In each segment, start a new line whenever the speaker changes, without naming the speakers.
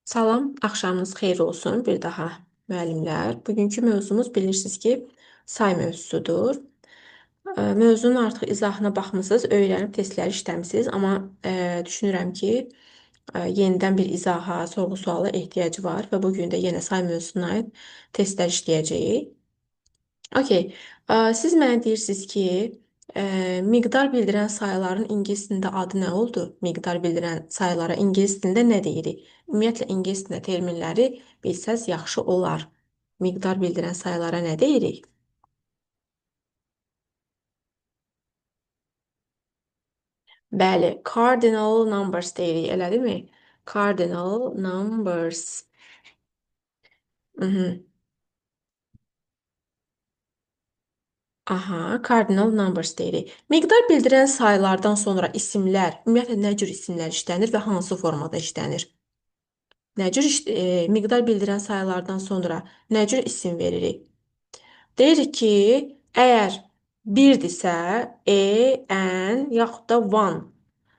Salam, axşamınız xeyir olsun bir daha müəllimlər. Bugünkü mövzumuz bilirsiniz ki, say mövzusudur. Mövzunun artıq izahına baxmısınız, öyrənib testləri işləmisiniz, amma düşünürəm ki, yenidən bir izaha, sorğu-suala ehtiyacı var və bu gün də yenə say mövzusuna aid testlər işləyəcəyik. Okay. Siz mənə deyirsiniz ki, miqdar bildirən sayıların ingilis dilində adı nə oldu? Miqdar bildirən sayılara ingilis dilində nə deyirik? Ümumiyyətlə ingilis dilində terminləri bilsəz yaxşı olar. Miqdar bildirən sayılara nə deyirik? Bəli, cardinal numbers deyirik, elədirmi? Cardinal numbers. Mhm. Aha, cardinal numbers deyirik. Miqdar bildirən sayılardan sonra isimlər, ümumiyyətlə nə cür isimlər işlənir və hansı formada işlənir? Nə cür miqdar bildirən sayılardan sonra nə cür isim veririk? Deyirik ki, əgər birdirsə, n yaxud da one.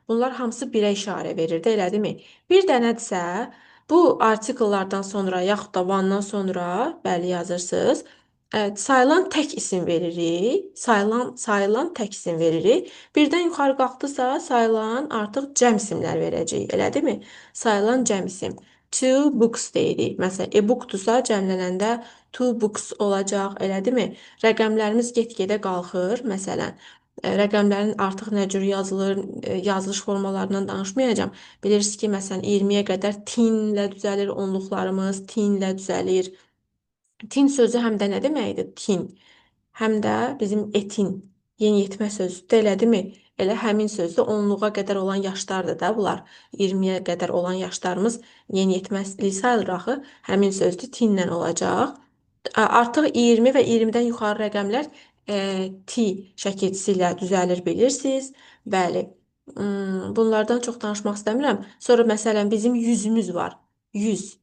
Bunlar hamısı birə işarə verir də, elədirmi? Bir dənədirsə, bu artikellardan sonra yaxud da one-dan sonra, bəli yazırsınız, sayılan tək isim veririk. Sayılan tək isim veririk. Birdən yuxarı qalxdısa, sayılan artıq cəm isimlər verəcəyik, elədirmi? Sayılan cəm isim. Two books deyirik. Məsələn, e-bookdursa cəmlənəndə two books olacaq, elədirmi? Rəqəmlərimiz get-gedə qalxır, məsələn. Rəqəmlərin artıq nə cür yazılır, yazılış formalarından danışmayacağam. Bilirsiniz ki, məsələn, 20-yə qədər tinlə düzəlir, onluqlarımız tinlə düzəlir. Tin sözü həm də nə deməkdir? Tin. Həm də bizim etin, yeniyetmə sözüdür, elədirmi? Elə həmin sözdür, onluğa qədər olan yaşlardır da bunlar. 20-yə qədər olan yaşlarımız yeniyetməli sayılır axı. Həmin sözdür, tinlə olacaq. Artıq 20 və 20-dən yuxarı rəqəmlər T şəkilçisi ilə düzəlir, bilirsiniz. Bəli. Bunlardan çox danışmaq istəmirəm. Sonra məsələn bizim yüzümüz var. 100.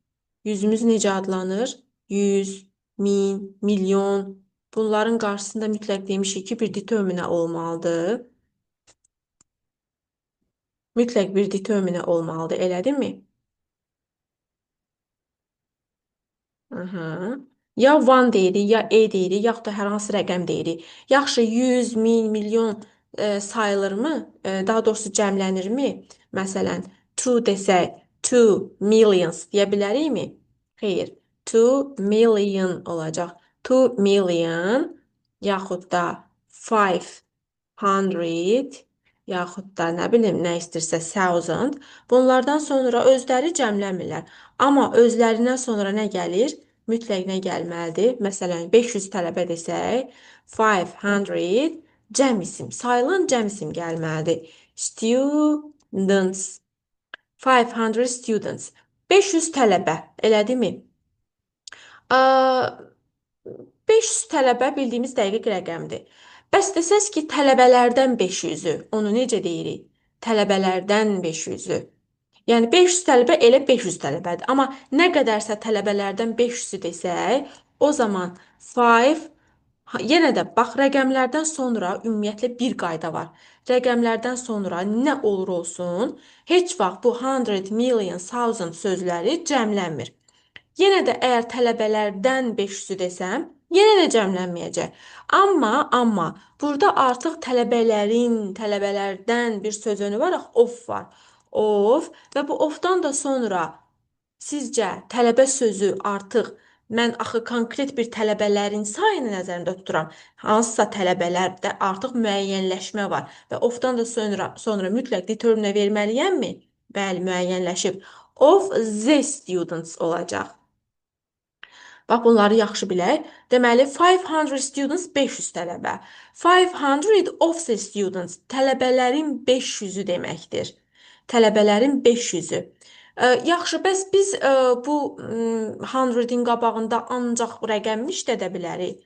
Yüzümüz necə adlanır? 100, 1000, milyon. Bunların qarşısında mütləq demişik ki, bir determinə olmalıdır. Mütləq bir determinə olmalıdır, elədirmi? Aha. Ya one deyirik, ya e deyirik, yaxud da hər hansı rəqəm deyirik. Yaxşı, 100, 1000, milyon sayılırmı? Daha doğrusu cəmlənirmi? Məsələn, two desək, two millions deyə bilərikmi? Xeyr, 2 million olacaq. 2 million yaxud da 500 yaxud da nə bilim nə istəyirsə 1000. Bunlardan sonra özləri cəmlənmirlər. Amma özlərindən sonra nə gəlir? Mütləq nə gəlməlidir? Məsələn, 500 tələbə desək, 500 cəm isim, sayılan cəm isim gəlməlidir. Students. 500 students. 500 tələbə, elədirmi? 500 tələbə bildiyimiz dəqiq rəqəmdir. Bəs desəz ki, tələbələrdən 500-ü, onu necə deyirik? Tələbələrdən 500-ü. Yəni 500 tələbə elə 500 tələbədir. Amma nə qədərsə tələbələrdən 500-ü desək, o zaman 5 yenə də bax rəqəmlərdən sonra ümumiyyətlə bir qayda var. Rəqəmlərdən sonra nə olur olsun, heç vaxt bu 100, million, thousand sözləri cəmlənmir. Yenə də əgər tələbələrdən 500-ü desəm, yenə də cəmlənməyəcək. Amma burada artıq tələbələrdən bir söz önü var, of var. Of və bu ofdan da sonra sizcə tələbə sözü artıq mən axı konkret bir tələbələrin sayını nəzərdə tuturam. Hansısa tələbələrdə artıq müəyyənləşmə var və ofdan da sonra mütləq determinə verməliyəmmi? Bəli, müəyyənləşib. Of the students olacaq. Bax, bunları yaxşı bilək. Deməli, 500 students 500 tələbə. 500 of the students tələbələrin 500-ü deməkdir. Tələbələrin 500-ü. Yaxşı, bəs biz bu 100-in qabağında ancaq rəqəmmi işlədə bilərik?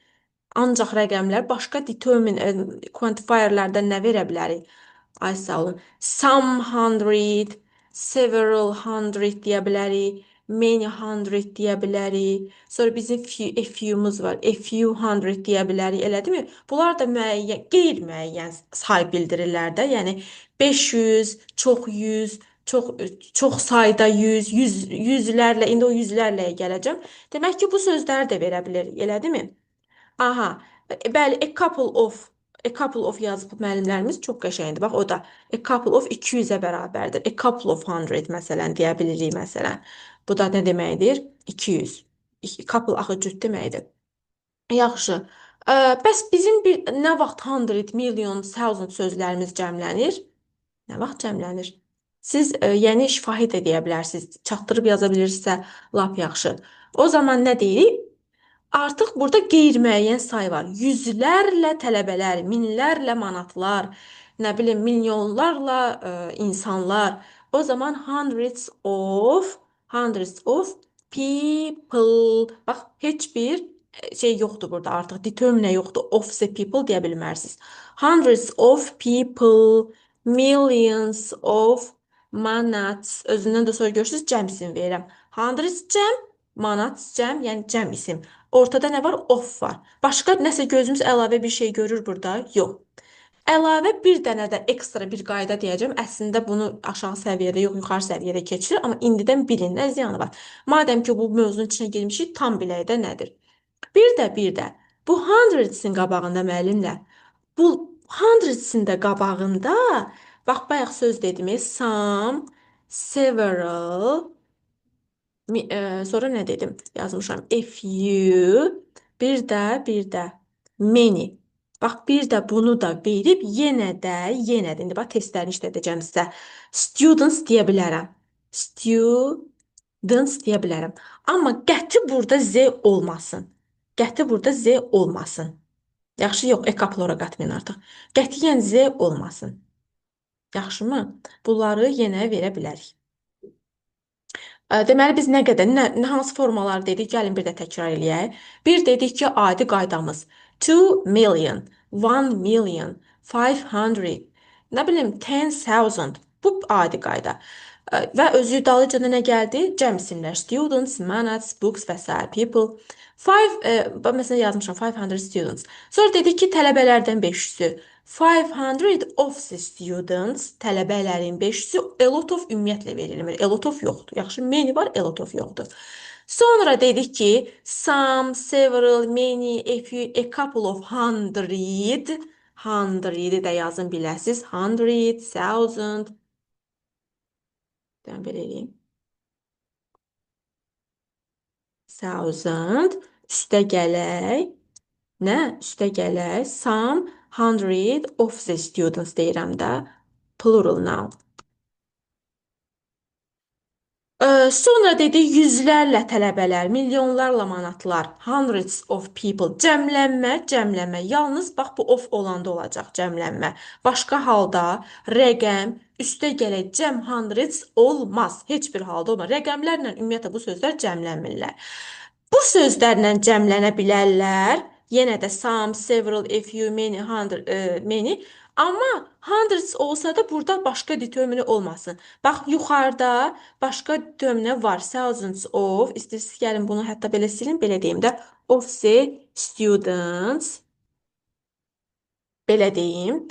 Ancaq rəqəmlər başqa quantifierlərdən nə verə bilərik? Ay sağ olun. Some hundred, several hundred deyə bilərik. Many hundred deyə bilərik. Sonra bizim a few-muz var. A few hundred deyə bilərik, elədirmi? Bunlar da müəyyən, qeyri-müəyyən say bildirirlər də. Yəni 500, çox 100, Çox çox sayda yüzlərlə, indi o yüzlərləyə gələcəm. Demək ki, bu sözləri də verə bilər, elədimi? Aha, bəli, a couple of yazıb müəllimlərimiz çox qəşəngdir. Bax o da a couple of 200-ə bərabərdir. A couple of hundred məsələn deyə bilirik məsələn. Bu da nə deməkdir? 200. Couple axı cüt deməkdir. Yaxşı. Ə, Bəs bizim nə vaxt 100 million thousand sözlərimiz cəmlənir? Nə vaxt cəmlənir? Siz yəni şifahi də deyə bilərsiniz. Çatdırıb yaza bilirsinizsə lap yaxşı. O zaman nə deyirik? Artıq burada qeyri-müəyyən sayı var. Yüzlərlə tələbələr, minlərlə manatlar, nə bilim, milyonlarla insanlar. O zaman hundreds of people. Bax, heç bir şey yoxdur burada artıq. Determine yoxdur. Of the people deyə bilmərsiniz. Hundreds of people, millions of manats. Özündən də sonra görürsünüz, cəm isim verirəm. Hundreds cəm, manats cəm, yəni cəm isim. Ortada nə var? Of var. Başqa nəsə gözümüz əlavə bir şey görür burada? Yox. Əlavə bir dənə də ekstra bir qayda deyəcəm. Əslində bunu aşağı səviyyədə yox, yuxarı səviyyədə keçirir, amma indidən bilin nə ziyanı var. Madəm ki bu mövzunun içinə girmişik, tam bilək də nədir. Bir də bu hundredsin qabağında müəllimlər. Bu hundredsin də qabağında bax bayaq söz dedim, some, several, sonra nə dedim? Yazmışam. A few, bir də many. Bax bir də bunu da verib yenə də indi bax testlərini işlədəcəm sizə. Students deyə bilərəm. Students deyə bilərəm. Amma qəti burada z olmasın. Qəti burada z olmasın. Yaxşı, yox, ekaplora qatmayın artıq. Qətiyyən z olmasın. Yaxşımı? Bunları yenə verə bilərik. Deməli biz nə qədər, hansı formalar dedik? Gəlin bir də təkrar eləyək. Bir dedik ki, adi qaydamız 2 million, 1 million, 500, nə bilim 10,000. Bu adi qayda. Və özü dalıca da nə gəldi? Cəm isimlər. Students, manats, books və s. People. Məsələn yazmışam 500 students. Sonra dedik ki, tələbələrdən 500-ü. 500 of the students, tələbələrin 500-ü, a lot of ümumiyyətlə verilmir. A lot of yoxdur. Yaxşı, many var, a lot of yoxdur. Sonra dedik ki, some, several, many, a few, a couple of hundred. Hundred'i də yazın biləsiniz. Hundred, thousand. Ben belə eləyim. Thousand. Üstə gələk. Nə? Üstə gələk. Some hundred of the students deyirəm də. Plural now. Sonra dedi yüzlərlə tələbələr, milyonlarla manatlar, hundreds of people, cəmlənmə. Yalnız bax bu of olanda olacaq cəmlənmə. Başqa halda rəqəm üstə gələk cəm hundreds olmaz. Heç bir halda olmaz. Rəqəmlərlə ümumiyyətlə bu sözlər cəmlənmirlər. Bu sözlərlə cəmlənə bilərlər. Yenə də some, several, a few, many, hundred, many. Amma hundreds olsa da burada başqa determini olmasın. Bax yuxarıda başqa determini var. Thousands of. İstəyirsiniz gəlin bunu hətta belə silin, belə deyim də. Of the students. Belə deyim.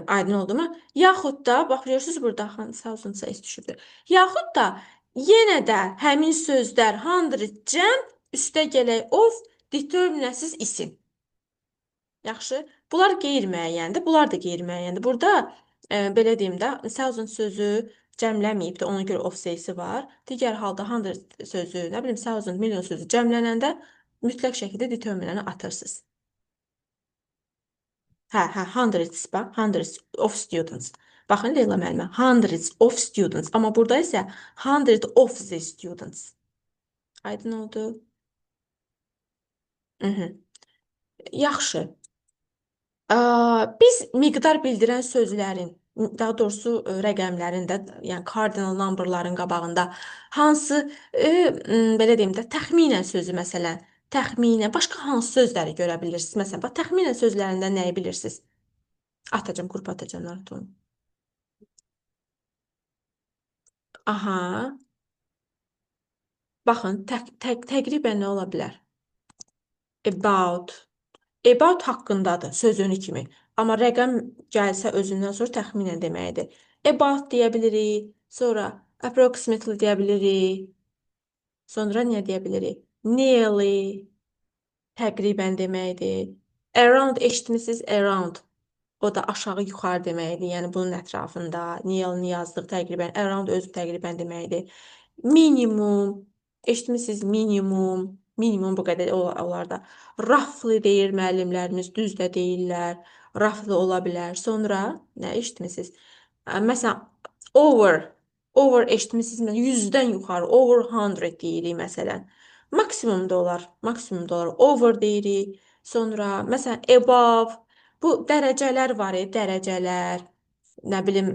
Aydın oldu mu? Yaxud da bax görürsüz burada thousands s düşübdür. Yaxud da yenə də həmin sözlər hundred cəm üstə gələk of determinəsiz isim. Yaxşı. Bunlar qeyri-müəyyəndir. Bunlar da qeyri-müəyyəndir. Burada belə deyim də, thousand sözü cəmləməyib də, ona görə of sayısı var. Digər halda hundred sözü, nə bilim, thousand, milyon sözü cəmlənəndə mütləq şəkildə determinanı atırsınız. Hundreds, bax, hundreds of students. Baxın Leyla müəllimə, hundreds of students. Amma burada isə hundred of the students. Aydın oldu? Yaxşı. Biz miqdar bildirən sözlərin, daha doğrusu rəqəmlərin də, yəni cardinal numberların qabağında hansı, belə deyim də, təxminən sözü məsələn, təxminən, başqa hansı sözləri görə bilirsiniz? Məsələn, bax, təxminən sözlərindən nəyi bilirsiniz? Atacağım, qrup atacağım, narahat olmayın. Aha, baxın, təqribən nə ola bilər? About. About haqqındadır, söz önü kimi. Amma rəqəm gəlsə özündən sonra təxminən deməkdir. About deyə bilirik. Sonra approximately deyə bilirik. Sonra nə deyə bilirik? Nearly təqribən deməkdir. Around eşitmisiniz, around. O da aşağı yuxarı deməkdir. Yəni bunun ətrafında nearly yazdıq təqribən. Around özü təqribən deməkdir. Minimum. Eşitmisiniz, minimum. Minimum bu qədər olar da. Roughly deyir müəllimlərimiz, düz də deyirlər. Roughly ola bilər. Sonra nə eşitmisiniz? Məsələn, over. Over eşitmisinizmi? 100-dən yuxarı. Over 100 deyirik məsələn. Maksimum da olar. Maksimum da olar. Over deyirik. Sonra məsələn above. Bu dərəcələr var, dərəcələr. Nə bilim,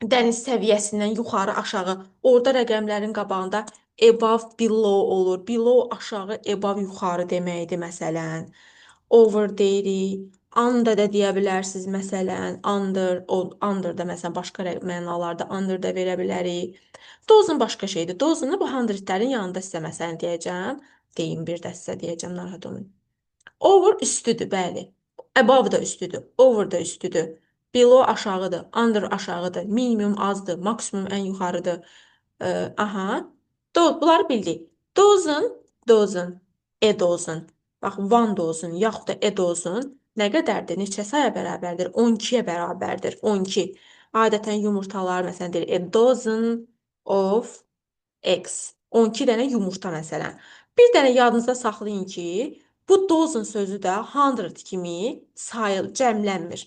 dəniz səviyyəsindən yuxarı, aşağı. Orada rəqəmlərin qabağında above, below olur. Below aşağı, above yuxarı deməkdir məsələn. Over deyirik. Under da deyə bilərsiniz məsələn. Under, under da məsələn başqa mənalarda under da verə bilərik. Dozen başqa şeydir. Dozen bu 100-lərin yanında sizə məsələn deyəcəm. Deyim bir də sizə deyəcəm, narahat olmayın. Over üstüdür, bəli. Above da üstüdür. Over da üstüdür. Below aşağıdır. Under aşağıdır. Minimum azdır. Maksimum ən yuxarıdır. Aha. Bunları bildik. Dozen, dozen. A dozen. Bax, one dozen, yaxud da a dozen nə qədərdir? Neçə sayı bərabərdir? 12-yə bərabərdir. 12. Adətən yumurtalar, məsələn, deyir, a dozen of eggs. 12 dənə yumurta, məsələn. Bir dənə yadınızda saxlayın ki, bu dozen sözü də 100 kimi cəmlənmir.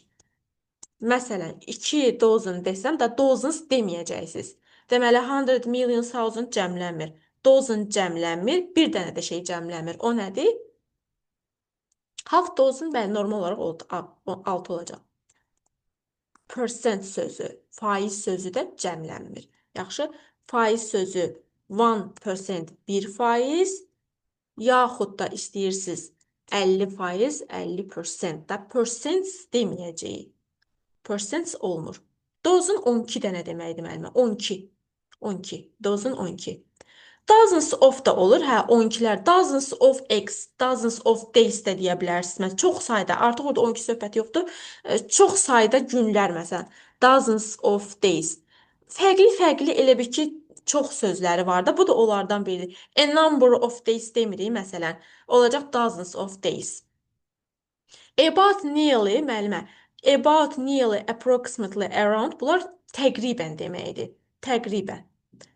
Məsələn, 2 dozen desəm də dozens deməyəcəksiniz. Deməli, 100 million thousand cəmlənmir. Dozen cəmlənmir, bir dənə də şey cəmlənmir. O nədir? Half dozen, bəli, normal olaraq 6 olacaq. Percent sözü, faiz sözü də cəmlənmir. Yaxşı, faiz sözü 1%, 1%, yaxud da istəyirsiniz 50%, 50% da percent deməyəcəyik. Percent olmur. Dozen 12 dənə deməkdir müəllimə. 12. 12. Dozen 12. Dozens of da olur. Hə, 12-lər. Dozens of eggs, dozens of days də deyə bilərsiniz. Çox sayda, artıq orada 12 söhbəti yoxdur. Çox sayda günlər məsələn. Dozens of days. Fərqli-fərqli elə bir ki, çox sözləri var da. Bu da onlardan biridir. A number of days demirik məsələn. Olacaq dozens of days. About nearly, müəllimə. About, nearly, approximately, around. Bunlar təqribən deməkdir. Təqribən.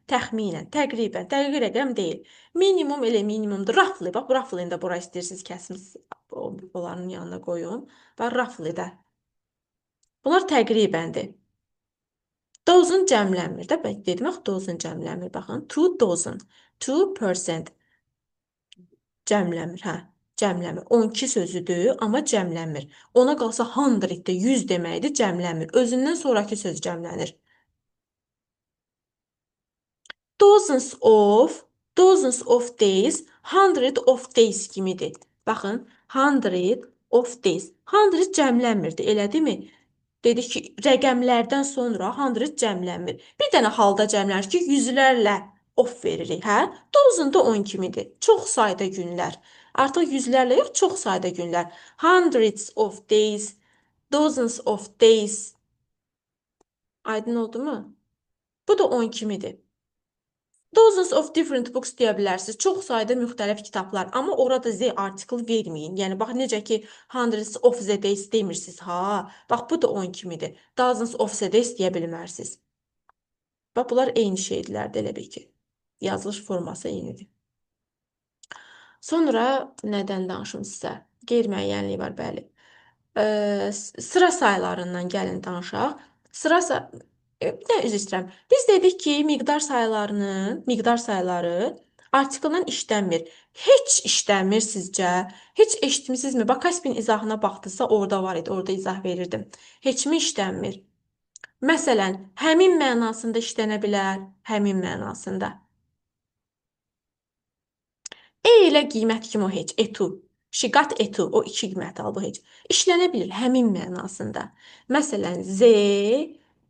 Təxminən, təqribən, dəqiq rəqəm deyil. Minimum elə minimumdur. Roughly, bax, roughly-ni də bura istəyirsiniz kəsirsiniz. Onların yanına qoyun. Bax, roughly də. Bunlar təqribəndir. Dozen cəmlənmir də. Dedim, axı, dozen cəmlənmir. Baxın, 2 dozen. 2% cəmlənmir, hə. Cəmlənmir. 12 sözüdür, amma cəmlənmir. Ona qalsa 100-də 100 deməkdir, cəmlənmir. Özündən sonraki söz cəmlənir. Dozens of days, 100 of days kimidir. Baxın, 100 of days. 100 cəmlənmirdi, elədirmi? Dedik ki, rəqəmlərdən sonra 100 cəmlənmir. Bir dənə halda cəmlənir ki, yüzlərlə of veririk, hə? Dozen da 10 kimidir. Çox sayda günlər. Artıq yüzlərlə yox, çox sayda günlər. Hundreds of days, dozens of days. Aydın oldu mu? Bu da 10 kimidir. Dozens of different books deyə bilərsiniz. Çox sayda müxtəlif kitablar. Amma orada z article verməyin. Yəni, bax, necə ki, hundreds of the days demirsiniz. Ha, bax, bu da 10 kimidir. Dozens of the days deyə bilmərsiniz. Bax, bunlar eyni şeydirlərdir, elə bil ki. Yazılış forması eynidir. Sonra nədən danışım sizə? Qeyri-müəyyənlik var, bəli. Sıra saylarından gəlin danışaq. Üzr istəyirəm. Biz dedik ki, miqdar sayları artikeldən işlənmir. Heç işlənmir sizcə? Heç eşitmisinizmi? Bax, Kaspin izahına baxdısa, orada var idi, orada izah verirdim. Heç mi işlənmir? Məsələn, həmin mənasında işlənə bilər, həmin mənasında. Elə qiymət kimi o heç, etu. She got etu, o 2 qiymət aldı heç. İşlənə bilir, həmin mənasında. Məsələn,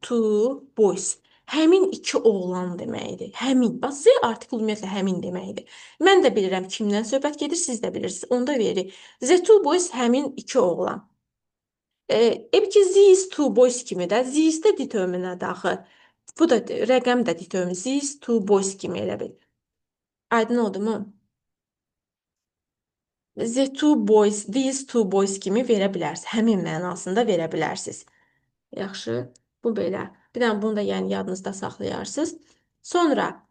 two boys. Həmin 2 oğlan deməkdir. Həmin. Bax, z artikel ümumiyyətlə həmin deməkdir. Mən də bilirəm kimdən söhbət gedir, siz də bilirsiniz. Onda veririk. The two boys həmin 2 oğlan. Ki, these two boys kimi də, these də determinədir axı. Bu da rəqəm də ditöm. These two boys kimi elə bil. Aydın oldu mu? The two boys, these two boys kimi verə bilərsiniz. Həmin mənasında verə bilərsiniz. Yaxşı, bu belə. Bir dənə bunu da yəni yadınızda saxlayarsınız. Sonra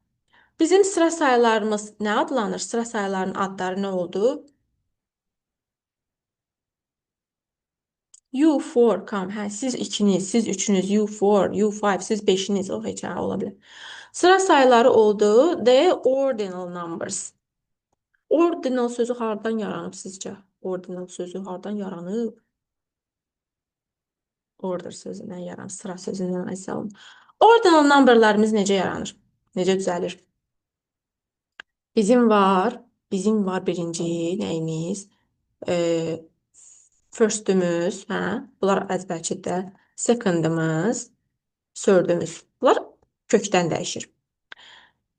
bizim sıra sayılarımız nə adlanır? Sıra sayılarının adları nə oldu? U4, come. Hə, siz ikiniz, siz üçünüz, U4, U5, siz beşiniz, o heç ola bilər. Sıra sayıları oldu. The ordinal numbers. Ordinal sözü hardan yaranıb sizcə? Ordinal sözü hardan yaranıb? Order sözündən yaranır, sıra sözündən əsas alınır. Ordinal numberlarımız necə yaranır? Necə düzəlir? Bizim var birinci nəyimiz? E, First'ümüz, hə? Bunlar əzbərçidə. Second'ımız, third'ümüz. Bunlar kökdən dəyişir.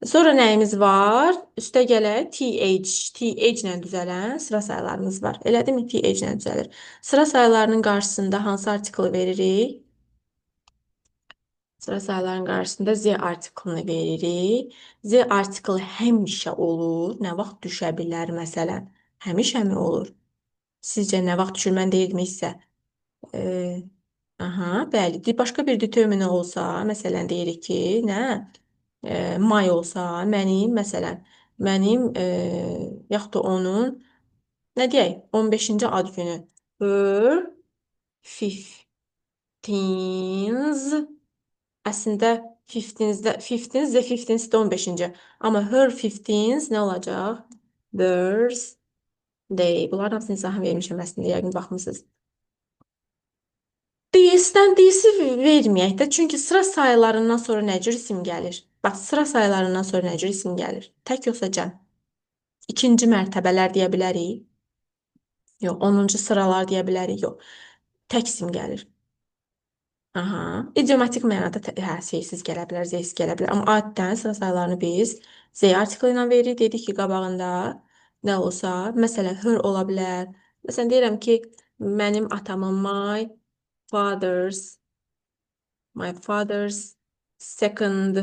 Sonra nəyimiz var? Üstə gələk TH. TH ilə düzələn sıra sayılarımız var. Elədimi? TH ilə düzəlir. Sıra sayılarının qarşısında hansı artiklı veririk? Sıra sayıların qarşısında Z artiklını veririk. Z artiklı həmişə olur. Nə vaxt düşə bilər məsələn? Həmişəmi olur? Sizcə nə vaxt düşür? Mən deyirdim isə. Aha, bəli. Başqa bir determini olsa, məsələn deyirik ki, nə? May olsa, mənim yaxud da onun nə deyək? 15-ci ad günü. Her 15th. Əslində 15th və 15th də 15-ci. Amma her 15th nə olacaq? Birthday. Bunların hamısını izahını vermişəm əslində, yəqin baxmısınız. DS-dən DS-i verməyək də, çünki sıra sayılarından sonra nə cür isim gəlir? Bax, sıra sayılarından sonra nə cür isim gəlir? Tək yoxsa cəm? İkinci mərtəbələr deyə bilərik? Yox, 10-cu sıralar deyə bilərik? Yox. Tək isim gəlir. Aha. İdiomatik mənada şeysiz gələ bilər, zeysiz gələ bilər. Amma adətən sıra sayılarını biz Z artikli ilə veririk. Dedik ki, qabağında nə olsa, məsələn, her ola bilər. Məsələn, deyirəm ki, mənim atamın my father's second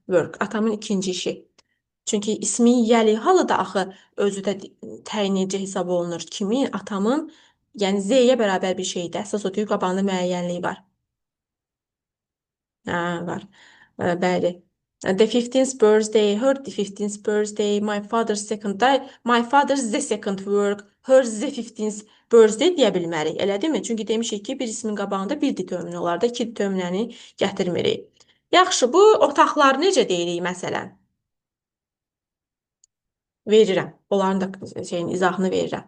work. Atamın ikinci işi. Çünki ismin yəli halı da axı özü də təyin edici hesab olunur. Kimin? Atamın, yəni Z-yə bərabər bir şeydir. Əsas odur ki, qabağında müəyyənliyi var. Hə, var. Bəli. The 15th birthday, her 15th birthday, my father's second day, my father's the second work, her the 15th birthday deyə bilmərik. Elədimi? Çünki demişik ki, bir ismin qabağında bir determin olar da, iki determinəni gətirmirik. Yaxşı, bu otaqları necə deyirik məsələn? Verirəm. Onların da şeyin izahını verirəm.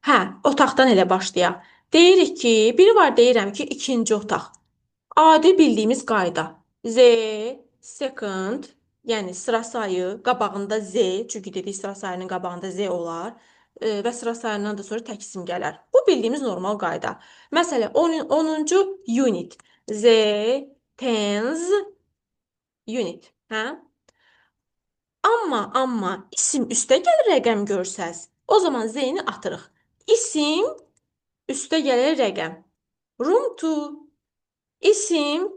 Hə, otaqdan elə başlayaq. Deyirik ki, biri var deyirəm ki, ikinci otaq. Adi bildiyimiz qayda. Z, second, yəni sıra sayı, qabağında Z, çünki dedik sıra sayının qabağında Z olar və sıra sayından da sonra tək isim gələr. Bu bildiyimiz normal qayda. Məsələn, 10-cu unit. Z, tens, unit. Hə? Amma isim üstə gəlir rəqəm görsəz, o zaman Z-ni atırıq. İsim üstə gəlir rəqəm. Room 2. İsim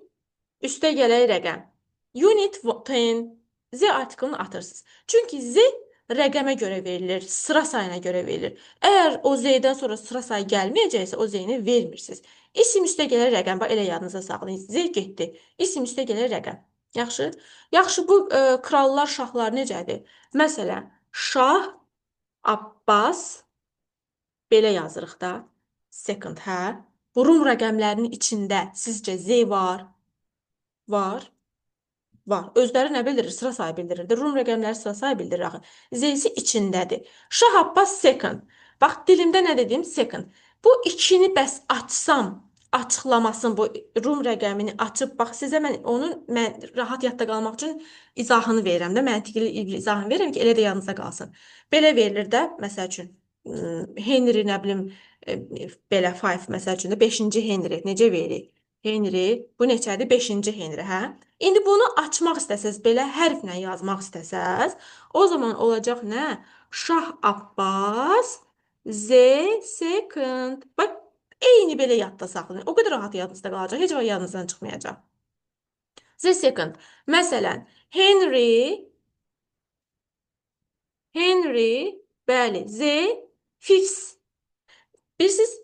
üstə gəlir rəqəm. Unit 10. Z artiklını atırsınız. Çünki Z rəqəmə görə verilir, sıra sayına görə verilir. Əgər o Z-dən sonra sıra sayı gəlməyəcəksə, o Z-ni vermirsiniz. İsim üstə gəlir rəqəm. Bax, elə yadınıza saxlayın. Z getdi. İsim üstə gəlir rəqəm. Yaxşı. Yaxşı, bu krallar, şahlar necədir? Məsələn, Şah Abbas belə yazırıq da. Second, hə? Bu Rum rəqəmlərinin içində sizcə Z var? Var. Var. Özləri nə bildirir? Sıra sayı bildirir. Rum rəqəmləri sıra sayı bildirir axı. Z-si içindədir. Şah Abbas second. Bax, dilimdə nə dedim? Second. Bu ikini bəs açsam, açıqlamasın bu Rum rəqəmini açıb, bax, sizə mən rahat yadda qalmaq üçün izahını verirəm də, məntiqli izahını verirəm ki, elə də yadınızda qalsın. Belə verilir də, məsəl üçün, Henry, nə bilim, belə 5, məsəl üçün də 5-ci Henry necə veririk? Henry, bu neçədir? 5-ci Henry, hə? İndi bunu açmaq istəsəz, belə hərflə yazmaq istəsəz, o zaman olacaq nə? Şah Abbas Z second. Bax, eyni belə yadda saxlayın. O qədər rahat yadınızda qalacaq, heç vaxt yadınızdan çıxmayacaq. The second. Məsələn, Henry, bəli, the fifth. Bilirsiniz,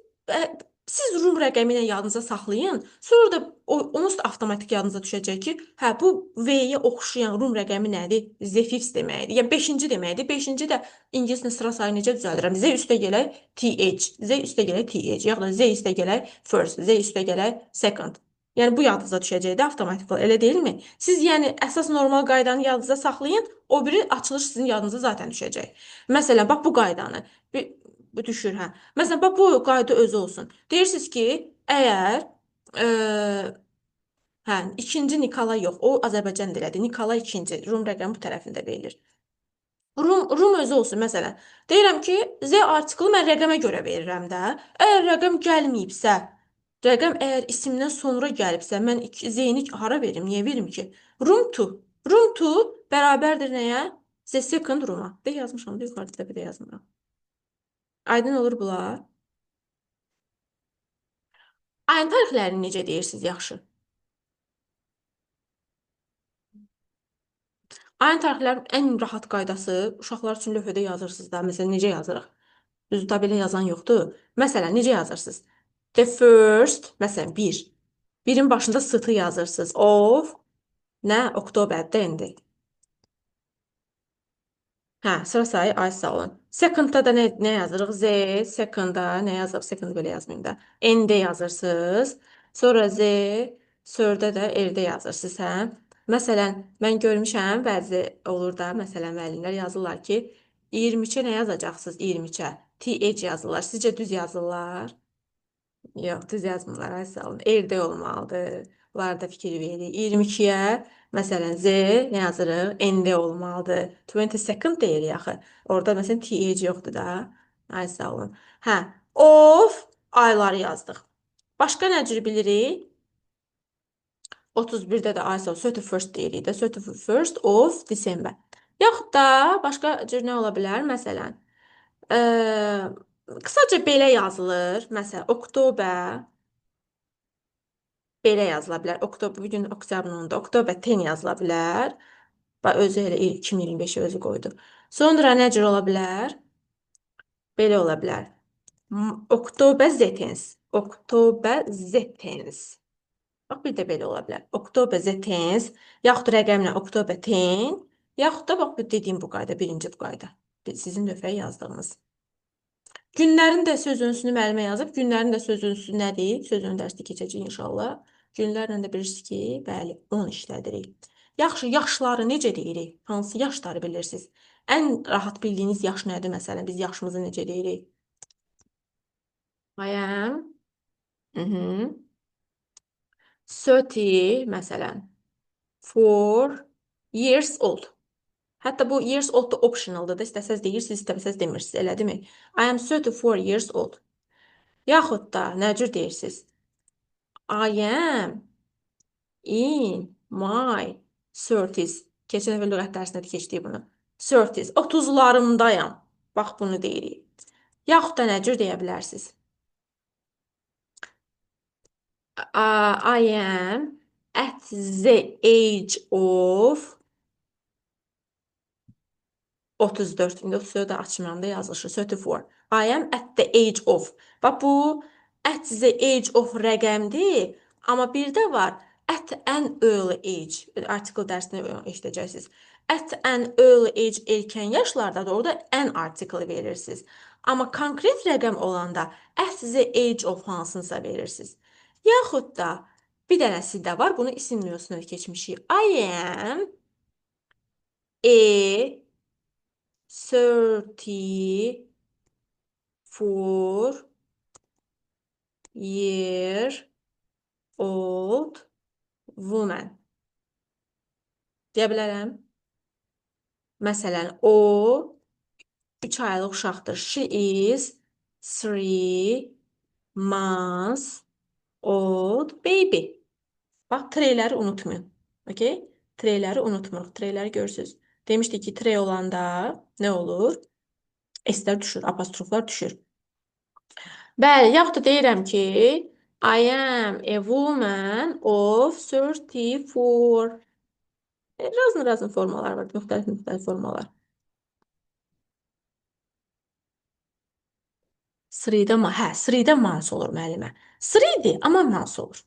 siz Rum rəqəmi ilə yadınıza saxlayın. Sonra da onsuz da avtomatik yadınıza düşəcək ki, hə bu V-yə oxşayan Rum rəqəmi nədir? Z-fix deməkdir. Yəni 5-ci deməkdir. 5-ci də ingiliscə sıra sayı necə düzəldirəm? Z üstə gələk TH, Z üstə gələk TH, yaxud da Z üstə gələk first, Z üstə gələk second. Yəni bu yadınıza düşəcək də avtomatik olaraq, elə deyilmi? Siz yəni əsas normal qaydanı yadınıza saxlayın, o biri açılış sizin yadınıza zaten düşəcək. Məsələn, bax bu qaydanı bu düşür, hə. Məsələn, bax bu qayda özü olsun. Deyirsiniz ki, əgər hə, ikinci Nikolay yox, o Azərbaycan dilidir. Nikolay ikinci, Rum rəqəmi bu tərəfində verilir. Rum özü olsun, məsələn. Deyirəm ki, Z artiklı mən rəqəmə görə verirəm də. Əgər rəqəm gəlməyibsə, rəqəm əgər isimdən sonra gəlibsə, mən Z-ni hara verim, niyə verim ki? Room to. Room to bərabərdir nəyə? The second room-a. De yazmışam, da yuxarıda təpədə yazmıram. Aydın olur bunlar. Ayın tarixlərini necə deyirsiniz yaxşı? Ayın tarixlərin ən rahat qaydası uşaqlar üçün lövhədə yazırsınız da. Məsələn, necə yazırıq? Düzdür, tabelə yazan yoxdur. Məsələn, necə yazırsınız? The first, məsələn, 1. Birin başında st yazırsınız. Of, nə? Oktoberdə indi. Hə, sıra sayı ay sağ olun. Secondda da nə yazırıq? Z, secondda nə yazırıq? Second belə yazmayım da. N-də yazırsınız. Sonra Z, sördə də R-də yazırsınız, hə? Məsələn, mən görmüşəm, bəzi olur da, məsələn, müəllimlər yazırlar ki, 23-ə nə yazacaqsınız? 23-ə. TH yazırlar. Sizcə düz yazırlar? Yox, düz yazmırlar, ay sağ olun. Erdə olmalıdır. Bunlar da fikir verir. 22-yə, məsələn, Z nə yazırıq? N-də olmalıdır. 22nd deyirik axı. Orada məsələn TH yoxdur da. Ay sağ olun. Hə, of ayları yazdıq. Başqa nə cür bilirik? 31-də də ay sağ olun. 31st deyirik də. 31st of December. Yaxud da başqa cür nə ola bilər? Məsələn, qısaca belə yazılır. Məsələn, oktober belə yazıla bilər. Oktober, bugün oktyabrın 10-da. Oktober 10 yazıla bilər. Bax, özü elə 2025-i özü qoydu. Sonra nə cür ola bilər? Belə ola bilər. Oktober zetens. Oktober zetens. Bax, bir də belə ola bilər. Oktober zetens, yaxud rəqəmlə oktober 10, yaxud da bax, dediyim bu qayda, birinci bu qayda. Sizin lövhəyə yazdığınız. Günlərin də sözünsünü müəllimə yazıb, günlərin də sözünsü nədir? Sözünü dərsdə keçəcək inşallah. Günlərlə də bilirsiniz ki, bəli, 10 işlədirik. Yaxşı, yaşları necə deyirik? Hansı yaşları bilirsiniz? Ən rahat bildiyiniz yaş nədir? Məsələn, biz yaşımızı necə deyirik? I am 30, məsələn, 4 years old. Hətta bu years old da optionaldır da, istəsəz deyirsiniz, istəsəz demirsiniz, elədirmi? I am 34 years old. Yaxud da nə cür deyirsiniz? I am in my 30s. Keçən dəfə lüğət dərsində də keçdik bunu. 30s. 30'larımdayam. Bax, bunu deyirik. Yaxud da nə cür deyə bilərsiniz? I am at the age of 34. İndi 34 də açmıram da yazılışır. 34. I am at the age of. Bax, bu at the age of rəqəmdir. Amma bir də var. At an early age. Article dərsini eşidəcəksiniz. At an early age erkən yaşlarda da orada an article verirsiniz. Amma konkret rəqəm olanda at the age of hansınsa verirsiniz. Yaxud da bir dənəsi də var. Bunu isim nüansına keçmişik. I am a 34 year old woman. Deyə bilərəm. Məsələn, o 3 aylıq uşaqdır. She is 3 months old baby. Bax, treyləri unutmayın. Okay? Treyləri unutmuruq. Treyləri görürsünüz. Demişdik ki, trey olanda nə olur? S-lər düşür, apostroflar düşür. Bəli, yaxud da deyirəm ki, I am a woman of 34. Razı-razı formalar var, müxtəlif formalar. Sırıda mı? Hə, sırıda mans olur müəllimə. Sırıydı, amma mans olur.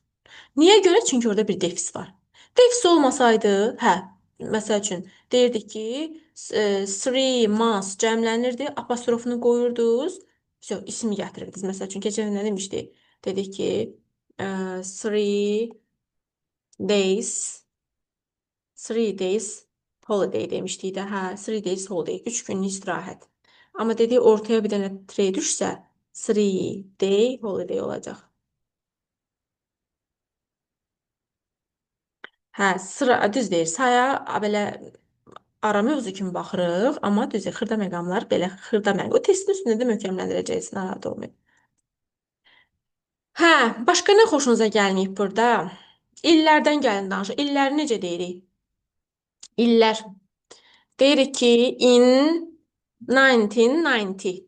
Niyə görə? Çünki orada bir defis var. Defis olmasaydı, hə, məsəl üçün deyirdik ki, three months cəmlənirdi, apostrofunu qoyurdunuz, ismi gətirirdiniz. Məsəl üçün keçən gün nə demişdik? Dedik ki, three days, three days holiday demişdik də, hə, three days holiday, 3 günlük istirahət. Amma dedik ortaya bir dənə three düşsə, three day holiday olacaq. Hə, sıra düz deyir. Saya belə ara mövzu kimi baxırıq, amma düz deyir. Xırda məqamlar belə xırda məqam. O testin üstündə də möhkəmləndirəcəksən, narahat olmayın. Hə, başqa nə xoşunuza gəlməyib burada? İllərdən gəlin danışaq. İlləri necə deyirik? İllər. Deyirik ki, in 1990.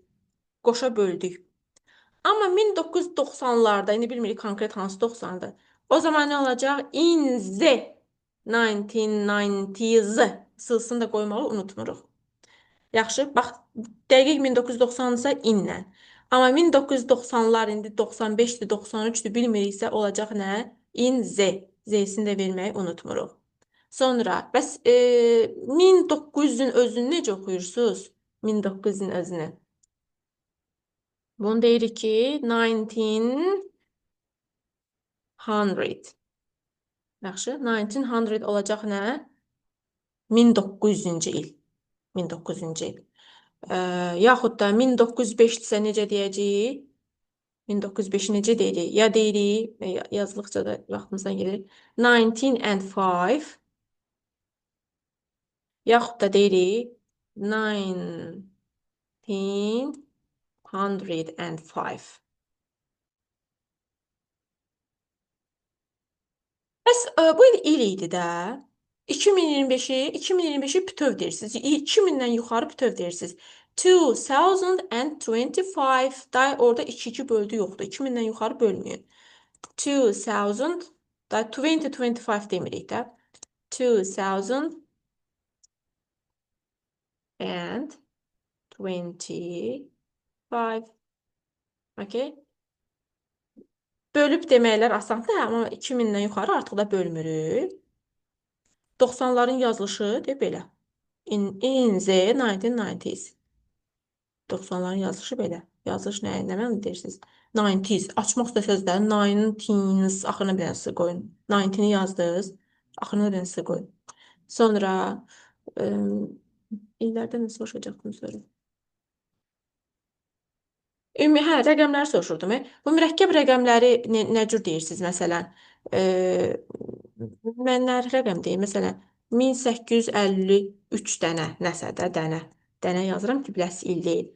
Qoşa böldük. Amma 1990'larda, indi bilmirik konkret hansı 90'dır. O zaman nə olacaq? In the 1990s. Sılsını da qoymağı unutmuruq. Yaxşı, bax, dəqiq 1990-dırsa inlə. Amma 1990'lar indi 95'dir, 93'dür bilmiriksə olacaq nə? In the. Z-sini də verməyi unutmuruq. Sonra, bəs 1900'ün özünü necə oxuyursunuz? 1900'ün özünü. Bunu deyirik ki, 1900. Yaxşı, 1900 olacaq nə? 1900-cü il. 1900-cü il. Yaxud da 1905-dirsə necə deyəcəyik? 1905-i necə deyirik? Ya deyirik, yazılıqca da vaxtımızdan gelir. 1905. Yaxud da deyirik 1905. Bəs bu il idi də. 2025'i bütöv deyirsiniz. 2000'den yuxarı bütöv deyirsiniz. 2025 da orada 2 böldü yoxdur. 2000'den yuxarı bölməyin. 2000 da 2025 demirik də. 2025. Okay? Bölüb deməklər asandır, amma 2000'den yuxarı artıq da bölmürük. 90'ların yazılışı de belə. In the 1990s. 90'ların yazılışı belə. Yazılış nə mənim deyirsiniz? 90s. Açmaq istəsəz də 19s axırına bir dənə qoyun. 19'i yazdınız. Axırına bir dənə qoyun. Sonra illərdə nə soruşacaqdım sonra? Hə, rəqəmləri soruşurdum. Bu mürəkkəb rəqəmləri nə cür deyirsiniz məsələn? Mən nə rəqəm deyim? Məsələn, 1853 dənə, nəsə də dənə. Dənə yazıram ki, biləsi il deyil.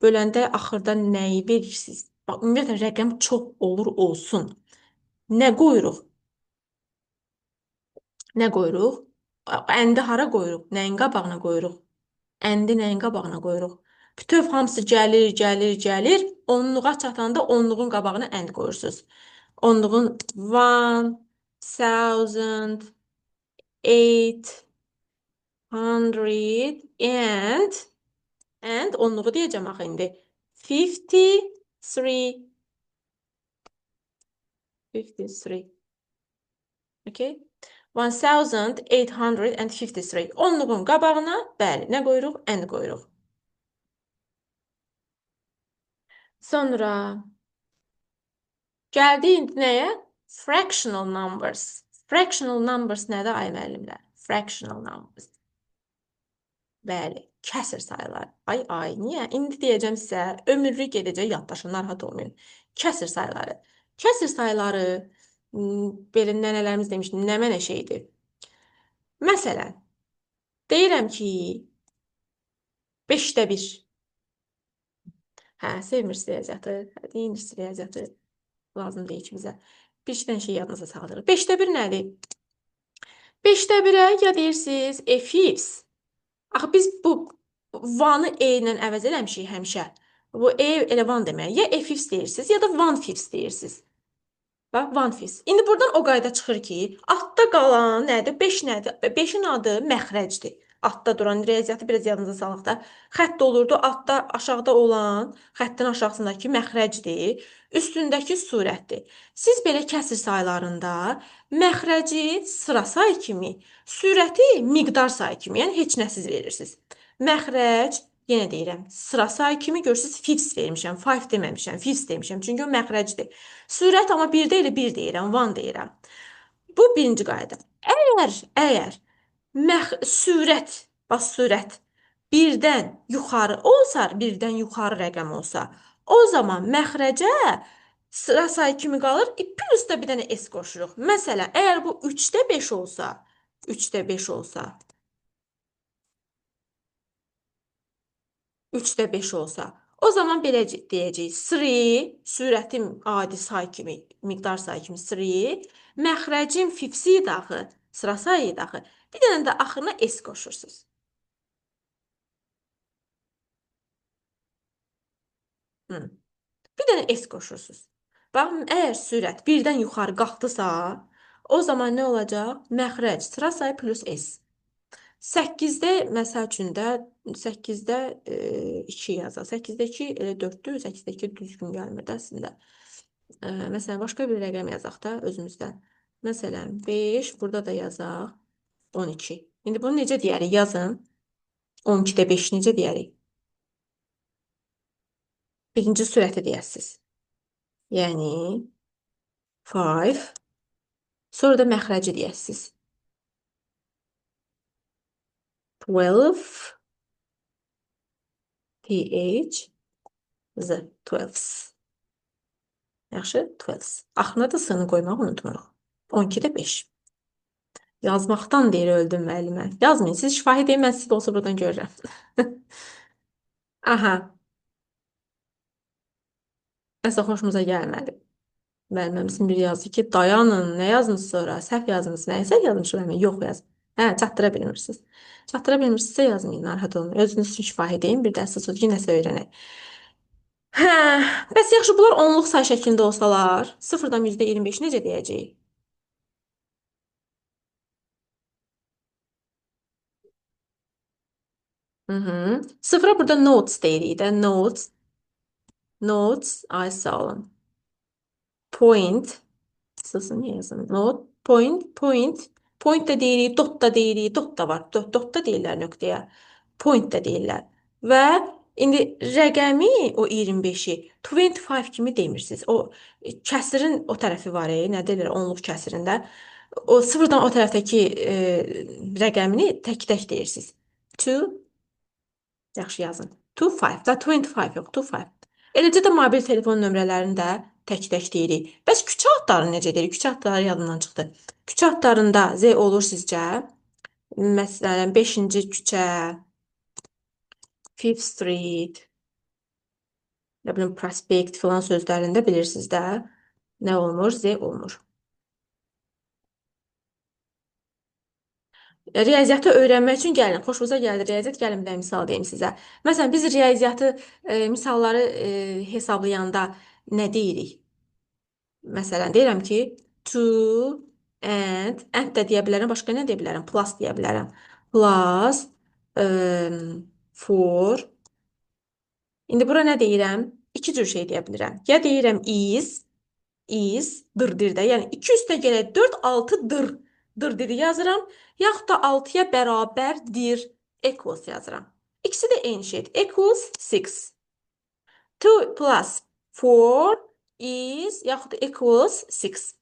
Böləndə axırda nəyi verirsiniz? Bax, ümumiyyətlə, rəqəm çox olur olsun. Nə qoyuruq? Nə qoyuruq? Əndi hara qoyuruq? Nəyin qabağına qoyuruq? Əndi nəyin qabağına qoyuruq? Bütöv hamısı gəlir. Onluğa çatanda onluğun qabağına ənd qoyursunuz. Onluğun 1800 and onluğu deyəcəm axı indi. 53. 53. Okay? 1853. Onluğun qabağına, bəli, nə qoyuruq? And qoyuruq. Sonra gəldi indi nəyə? Fractional numbers. Fractional numbers nədir ay müəllimlər? Fractional numbers. Bəli, kəsir sayılar. Ay, niyə? İndi deyəcəm sizə, ömürlük gedəcək yaddaşın, narahat olmayın. Kəsir sayıları. Kəsir sayıları, belə nənələrimiz demişdi, nə mənə şeydir. Məsələn, deyirəm ki, 5'də 1. Hə, sevmirsiniz riyaziyyatı, deyinirsiniz riyaziyyatı lazım deyil ki bizə. Bir iki dənə şey yadınıza saldırır. 5'də 1 nədir? 5'də 1'ə ya deyirsiniz f-fifths. Axı biz bu vanı e ilə əvəz eləmişik həmişə. Bu e elə van demək. Ya f-fifths deyirsiniz, ya da one-fifths deyirsiniz. Bax, one fifth. İndi buradan o qayda çıxır ki, altda qalan nədir? 5 nədir? 5-in adı məxrəcdir. Altda duran riyaziyyatı biraz yadınıza salaq da. Xətt olurdu. Altda, aşağıda olan xəttin aşağısındakı məxrəcdir. Üstündəki surətdir. Siz belə kəsr saylarında məxrəci sıra sayı kimi, surəti miqdar sayı kimi, yəni heç nə siz verirsiniz. Məxrəc, yenə deyirəm, sıra sayı kimi görürsüz, fifths vermişəm, five deməmişəm, fifths demişəm. Çünki o məxrəcdir. Sürət amma bir deyil, bir deyirəm, one deyirəm. Bu birinci qayda. Əgər sürət, bax sürət birdən yuxarı olsa, birdən yuxarı rəqəm olsa, o zaman məxrəcə sıra sayı kimi qalır, plus da bir dənə s qoşuruq. Məsələn, əgər bu 3-də 5 olsa, 3-də 5 olsa, 3-də 5 olsa, o zaman belə deyəcəyik. Three, sürətim adi say kimi, miqdar say kimi three, məxrəcim fifsi daxı, sıra sayı daxı. Bir dənə də axırına s qoşursunuz. Hı. Bir dənə s qoşursunuz. Baxın, əgər sürət birdən yuxarı qalxdısa, o zaman nə olacaq? Məxrəc, sıra sayı plus s. 8-də məsəl üçün də 8-də 2 yazaq. 8-də 2 elə 4-dür. 8-də 2 düzgün gəlmir də əslində. Məsələn, başqa bir rəqəm yazaq da özümüzdən. Məsələn, 5, burada da yazaq 12. İndi bunu necə deyərik? Yazın. 12-də 5 necə deyərik? Birinci sürəti deyəsiniz. Yəni 5. Sonra da məxrəci deyəsiniz. 12 th z 12. Yaxşı, 12. Axırına da sını qoymağı unutmuruq. 12-də 5. Yazmaqdan deyir öldüm müəllimə. Yazmayın, siz şifahi deyin, mən siz də olsa buradan görürəm. Aha, nəsə xoşumuza gəlmədi. Müəllimimizin biri yazdı ki, dayanın, nə yazmısınız sonra? Səhv yazmısınız, nəyəsə yazmışım həmin, yox yaz. Hə, çatdıra bilmirsiniz. Çatdıra bilmirsinizsə yazmayın, narahat olmayın. Özünüz üçün şifahi deyin, bir də siz ki, nəsə öyrənək. Hə, bəs yaxşı, bunlar onluq say şəklində olsalar, 0-dan %25 necə deyəcəyik? Sıfıra burada notes deyirik də, notes, ay sağ olun. Point, sısını niyə yazım? Point da deyirik, dot da var. Dot da deyirlər nöqtəyə. Point da deyirlər. Və indi rəqəmi o 25-i 25 kimi demirsiniz. O kəsirin o tərəfi var, nə deyirlər, onluq kəsirində. O sıfırdan o tərəfdəki rəqəmini tək-tək deyirsiniz. 2, yaxşı yazın. 25, da 25 yox, 25. Eləcə də mobil telefon nömrələrini də tək-tək deyirik. Bəs küçə adlarını necə deyirik? Küçə adları yadımdan çıxdı. Küçə adlarında Z olur sizcə? Məsələn, 5-ci küçə, Fifth Street, nə bilim, prospekt filan sözlərində bilirsiniz də, nə olmur? Z olmur. Riyaziyyatı öyrənmək üçün gəlin, xoşunuza gəldi riyaziyyat, gəlin bir dənə misal deyim sizə. Məsələn, biz riyaziyyatı misalları hesablayanda nə deyirik? Məsələn, deyirəm ki, to and də deyə bilərəm, başqa nə deyə bilərəm? Plus deyə bilərəm. Plus for. İndi bura nə deyirəm? İki cür şey deyə bilirəm. Ya deyirəm is, dırdır da. Yəni 2 üstə gələk 4, 6 dır. Dırdırı yazıram. Yaxud da 6-ya bərabərdir. Equals yazıram. İkisi də eyni şeydir. Equals 6. 2 plus 4 is yaxud da equals 6.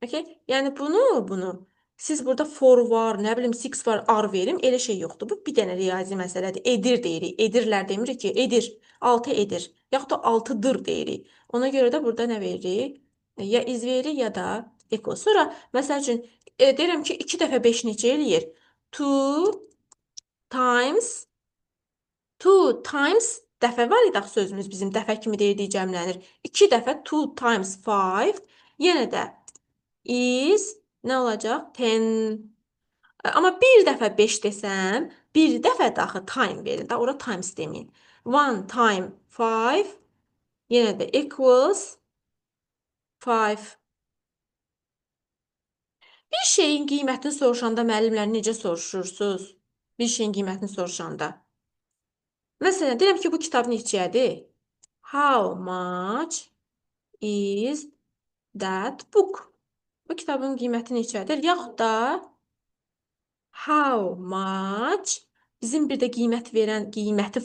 Okay? Yəni bunu siz burada for var, nə bilim 6 var, r verim, elə şey yoxdur. Bu bir dənə riyazi məsələdir. Edir deyirik. Edirlər demirik ki, edir. 6 edir. Yaxud da 6-dır deyirik. Ona görə də burada nə veririk? Ya iz veririk ya da equal. Sonra məsəl üçün deyirəm ki, 2 dəfə 5 neçə eləyir? 2 times 2 times dəfə var idi axı sözümüz bizim dəfə kimi deyildiyi cəmlənir. 2 dəfə 2 times 5 yenə də is nə olacaq? 10. Amma bir dəfə 5 desəm, bir dəfə də axı time verin də, ora times deməyin. 1 time 5 yenə də equals 5. Bir şeyin qiymətini soruşanda müəllimlər necə soruşursunuz? Bir şeyin qiymətini soruşanda. Məsələn, deyirəm ki, bu kitab neçədir? How much is that book? Bu kitabın qiyməti neçədir? Yaxud da how much bizim bir də qiymət verən qiyməti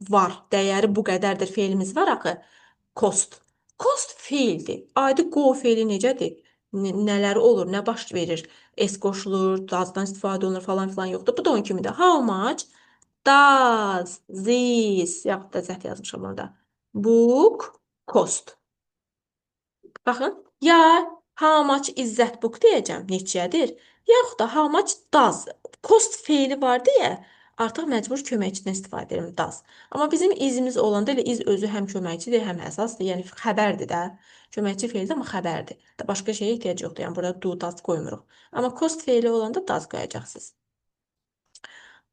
var. Dəyəri bu qədərdir feilimiz var axı. Cost. Cost feildir. Adi go feili necədir? Nələri olur, nə baş verir? S qoşulur, does-dan istifadə olunur falan filan yoxdur. Bu da onun kimidir. How much does this yaxud da zət yazmışam orada. Book cost. Baxın, ya how much is that book deyəcəm, neçədir? Yaxud da how much does. Cost feili var deyə artıq məcbur köməkçidən istifadə edirəm does. Amma bizim izimiz olanda elə iz özü həm köməkçidir, həm əsasdır. Yəni xəbərdir də. Köməkçi feildir, amma xəbərdir. Başqa şeyə ehtiyac yoxdur. Yəni burada do, does qoymuruq. Amma cost feili olanda does qoyacaqsınız.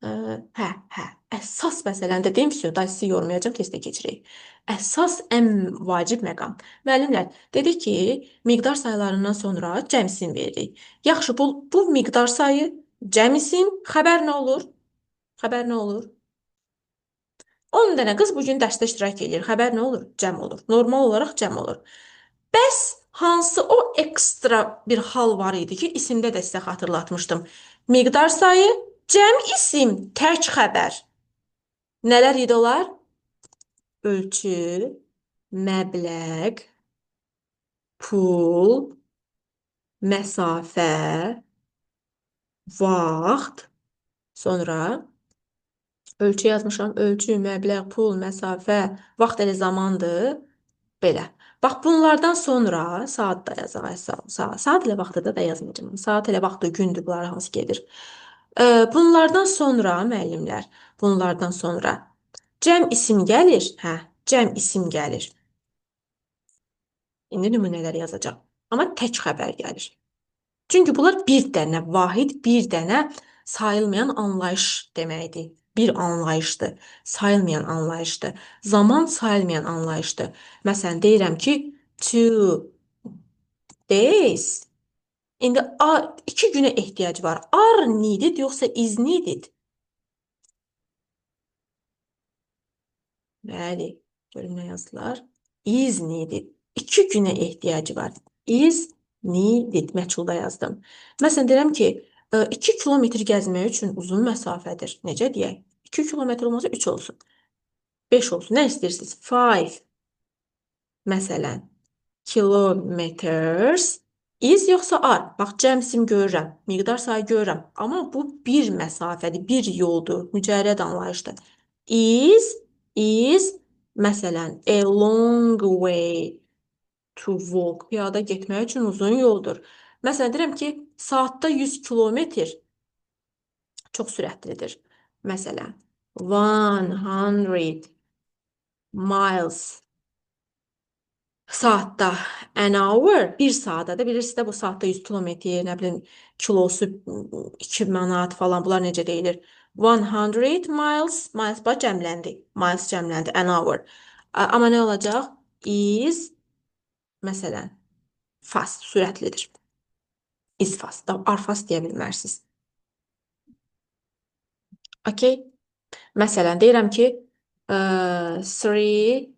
Hə, hə. Əsas məsələni də deyim, da sizi yormayacağam, testə keçirək. Əsas ən vacib məqam. Müəllimlər, dedik ki, miqdar sayılarından sonra cəm isim veririk. Yaxşı, bu miqdar sayı cəm isim, xəbər nə olur? Xəbər nə olur? 10 dənə qız bu gün dərsdə iştirak edir. Xəbər nə olur? Cəm olur. Normal olaraq cəm olur. Bəs hansı o ekstra bir hal var idi ki, isimdə də sizə xatırlatmışdım. Miqdar sayı, cəm isim, tək xəbər. Nələr idi onlar? Ölçü, məbləğ, pul, məsafə, vaxt, sonra ölçü yazmışam. Ölçü, məbləğ, pul, məsafə, vaxt elə zamandır. Belə. Bax, bunlardan sonra saat da yazaq. Saat ilə vaxtı da yazmayacağım. Saat ilə vaxtı, gündür, bunlar hansı gedir. Bunlardan sonra müəllimlər, bunlardan sonra cəm isim gəlir. Hə, cəm isim gəlir. İndi nümunələr yazacaq. Amma tək xəbər gəlir. Çünki bunlar bir dənə vahid, bir dənə sayılmayan anlayış deməkdir. Bir anlayışdır. Sayılmayan anlayışdır. Zaman sayılmayan anlayışdır. Məsələn, deyirəm ki, 2 days. İndi 2 günə ehtiyac var. Are needed yoxsa is needed? Bəli, görün nə yazdılar. Is needed. 2 günə ehtiyacı var. Is needed məchulda yazdım. Məsələn, deyirəm ki, 2 kilometr gəzmək üçün uzun məsafədir. Necə deyək? 2 kilometr olmasa 3 olsun. 5 olsun. Nə istəyirsiniz? 5. Məsələn, kilometers is yoxsa are? Bax, cəmsim görürəm, miqdar sayı görürəm. Amma bu bir məsafədir, bir yoldur, mücərrəd anlayışdır. Is, məsələn, a long way to walk. Piyada getmək üçün uzun yoldur. Məsələn, deyirəm ki, saatda 100 kilometr çox sürətlidir. Məsələn, 100 miles saatda, an hour, bir saata da bilirsiniz də bu saatda 100 kilometr, nə bilim, kilosu 2 manat falan, bunlar necə deyilir? 100 miles, miles bax cəmləndi, miles cəmləndi, an hour. Amma nə olacaq? Is, məsələn, fast, sürətlidir. Is fast, are fast deyə bilmərsiniz. Okay? Məsələn, deyirəm ki, 300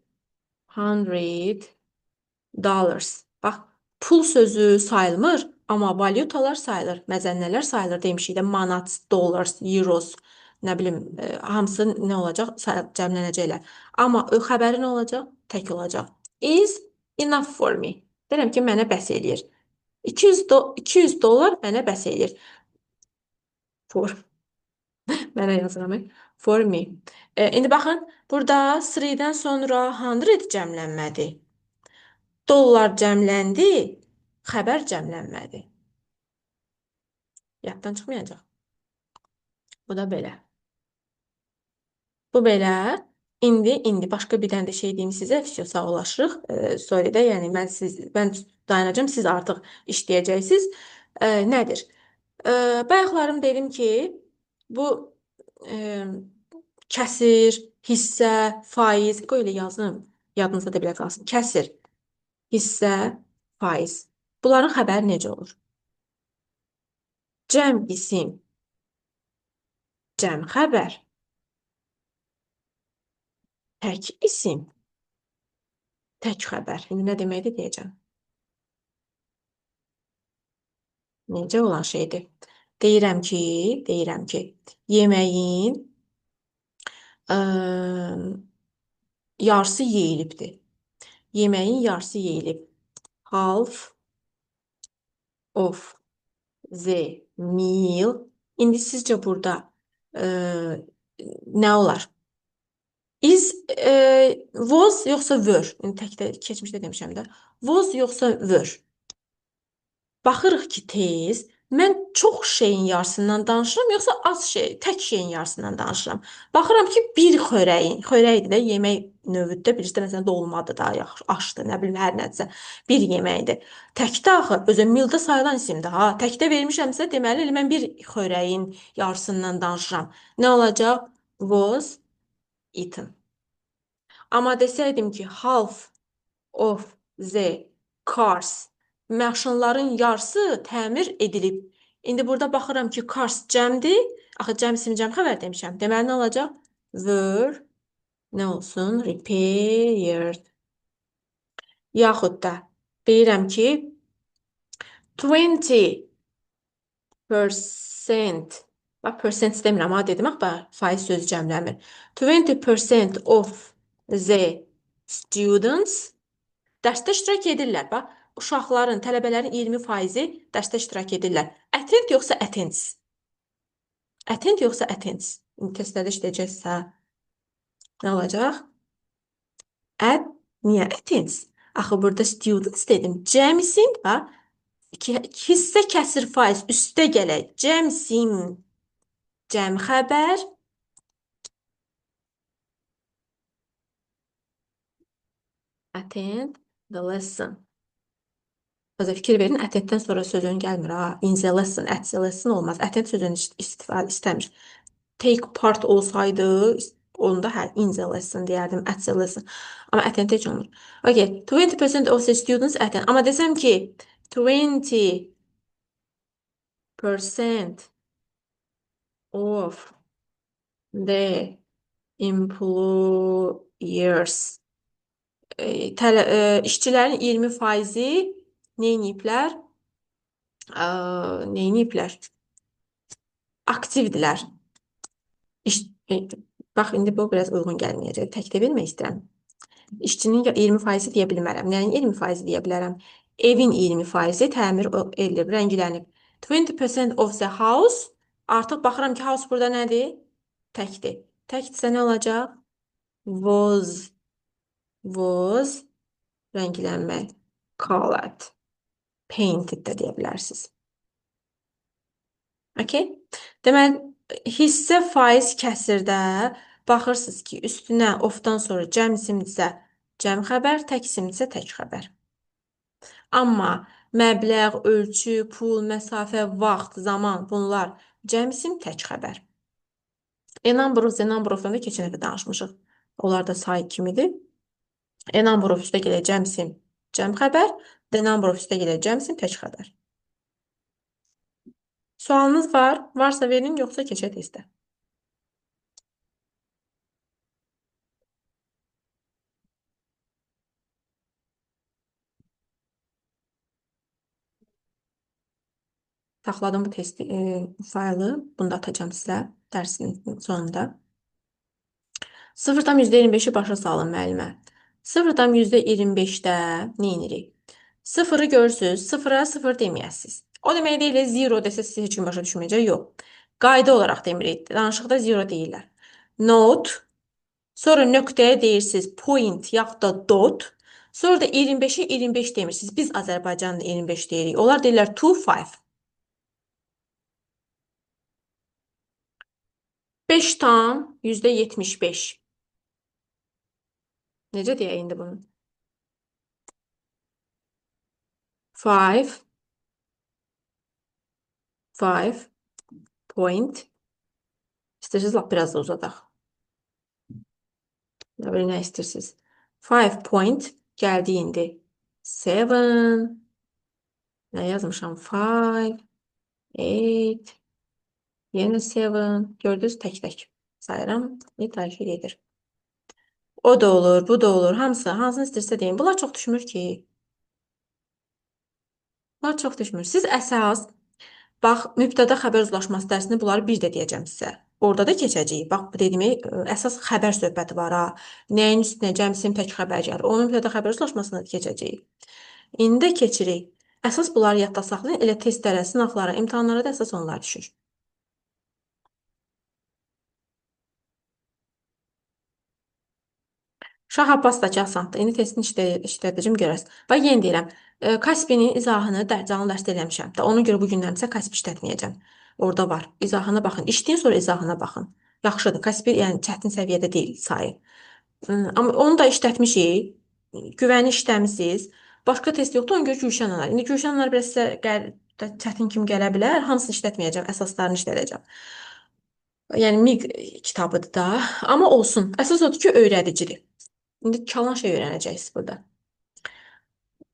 dollars. Bax, pul sözü sayılmır, amma valyutalar sayılır, məzənnələr sayılır demişik də, manat, dollars, euros, nə bilim, hamısı nə olacaq? Cəmlənəcəklər. Amma xəbəri nə olacaq? Tək olacaq. Is enough for me. Deyirəm ki, mənə bəs eləyir. 200 dollar mənə bəs eləyir. For. Mənə yazıram. For me. İndi baxın, burada 3-dən sonra 100 cəmlənmədi. Dollar cəmləndi, xəbər cəmlənmədi. Yaddan çıxmayacaq. Bu da belə. Bu belə. İndi başqa bir dənə də şey deyim sizə. Всё, sağollaşırıq. Storydə, yəni mən dayanacağım, siz artıq işləyəcəksiniz. Nədir? Bayaqlarım dedim ki, bu kəsir, hissə, faiz, qoy elə yazım, yadınızda da belə qalsın. Kəsir, hissə, faiz. Bunların xəbəri necə olur? Cəm isim, cəm xəbər, tək isim, tək xəbər. İndi nə deməkdir deyəcəm. Necə olan şeydir? Deyirəm ki, yeməyin ıı, yarısı yeyilibdir. Yeməyin yarısı yeyilib. Half of the meal. İndi sizcə burada nə olar? Is was yoxsa were? İndi təkdə keçmişdə demişəm də. Was yoxsa were? Baxırıq ki, tez mən çox şeyin yarısından danışıram, yoxsa az şey, tək şeyin yarısından danışıram. Baxıram ki, bir xörəkdir də, yemək növüdür də, birisi də məsələn dolmadır da, yaxşı, aşdır, nə bilim, hər nədirsə, bir yeməkdir. Təkdə axı, özü mildə sayılan isimdir ha. Təkdə vermişəmsə, deməli, elə mən bir xörəyin yarısından danışıram. Nə olacaq? Was eaten. Amma desəydim ki, half of the cars. Maşınların yarısı təmir edilib. İndi burada baxıram ki, cars cəmdir. Axı cəm isim cəm xəbər demişəm. Deməli nə olacaq? Were nə olsun? Repaired. Yaxud da deyirəm ki, 20% bax, percent demirəm, ha dedim, bax, faiz sözü cəmləmir. 20% of the students dərsdə iştirak edirlər. Bax, uşaqların, tələbələrin 20%-i dərsdə iştirak edirlər. Attend yoxsa attends? Attend yoxsa attends? İndi testlərdə işləyəcəksə nə olacaq? Niyə attends? Axı burada students dedim. Cəmisin, bax, hissə kəsir faiz üstə gələk. Cəmsin, cəm xəbər. Attend the lesson. Özə fikir verin, attenddən sonra sözün gəlmir ha. In the lesson, at the lesson olmaz. Attend sözünü istifadə istəmir. Take part olsaydı, onda hə, in the lesson deyərdim, at the lesson. Amma attend heç olmur. Okay, 20% of the students attend. Amma desəm ki, 20% of the employers işçilərin 20%-i neyniyiblər? Neyniyiblər? Aktivdirlər. Bax, indi bu biraz uyğun gəlməyəcək. Təkdə vermək istəyirəm. İşçinin 20%-i deyə bilmərəm. Nəyin 20%-i deyə bilərəm? Evin 20%-i təmir edilib, rənglənib. 20% of the house. Artıq baxıram ki, house burada nədir? Təkdir. Təkdirsə nə olacaq? Was rənglənmək. Colored. Painted də deyə bilərsiniz. Okay? Deməli, hissə faiz kəsirdə baxırsınız ki, üstünə ofdan sonra cəm isimdirsə cəm xəbər, tək isimdirsə tək xəbər. Amma məbləğ, ölçü, pul, məsafə, vaxt, zaman bunlar cəm isim, tək xəbər. Enambrov, Zenambrovdan da keçən dəfə danışmışıq. Onlar da say kimidir. Enambrov üstə gələ cəm isim, cəm xəbər. Denambrov üstə gələ cəm isim, tək xəbər. Sualınız var? Varsa verin, yoxsa keçək testə. Saxladım bu testi, faylı. Bunu da atacağım sizə dərsin sonunda. 0,25-i başa salın müəllimə. 0,25-də neyinirik? 0-ı görürsünüz, 0-a 0 deməyəsiniz. O demək deyil, 0 desə siz heç kim başa düşməyəcək, yox. Qayda olaraq demirik, danışıqda 0 deyirlər. Note, sonra nöqtəyə deyirsiniz point yaxud da dot, sonra da 25-i 25 demirsiniz. Biz Azərbaycanda 25 deyirik, onlar deyirlər 2,5. 5 tam %75. Necə deyək indi bunu? 5 point. İstəyirsiniz lap biraz da uzadaq. Nə istəyirsiniz? 5 point gəldi indi. 7. Nə yazmışam? 5. Eight. Yenə seven. Gördünüz tək-tək sayıram. Tarixi gedir. O da olur, bu da olur. Hamısı, hansını istəyirsə deyin. Bunlar çox düşmür ki. Bunlar çox düşmür. Siz əsas, bax, mübtəda xəbər uzlaşması dərsini bunları bir də deyəcəm sizə. Orada da keçəcəyik. Bax, bu dediyimi əsas xəbər söhbəti var ha. Nəyin üstünə cəmsim tək xəbər gəlir. O mübtəda xəbər uzlaşmasını da keçəcəyik. İndi də keçirik. Əsas bunları yadda saxlayın. Elə testlərə, sınavlara, imtahanlara da əsas onlar düşür. Şah Abbas da ki, asandır. İndi testini işlədəcəm görəsən. Bax, yenə deyirəm. Kaspinin izahını canlı dərsdə eləmişəm. Da ona görə bu gündən Kaspi işlətməyəcəm. Orada var. İzahına baxın. İşləyin sonra izahına baxın. Yaxşıdır. Kaspi yəni çətin səviyyədə deyil sayı. Amma onu da işlətmişik. Güvəni işləmisiniz. Başqa test yoxdur. Ona görə Gülşən anar. İndi Gülşən anar biraz sizə çətin kimi gələ bilər. Hamısını işlətməyəcəm. Əsaslarını işlədəcəm. Yəni MİQ kitabıdır da. Amma olsun. Əsas odur ki, öyrədicidir. İndi çalan şey öyrənəcəksiniz burada.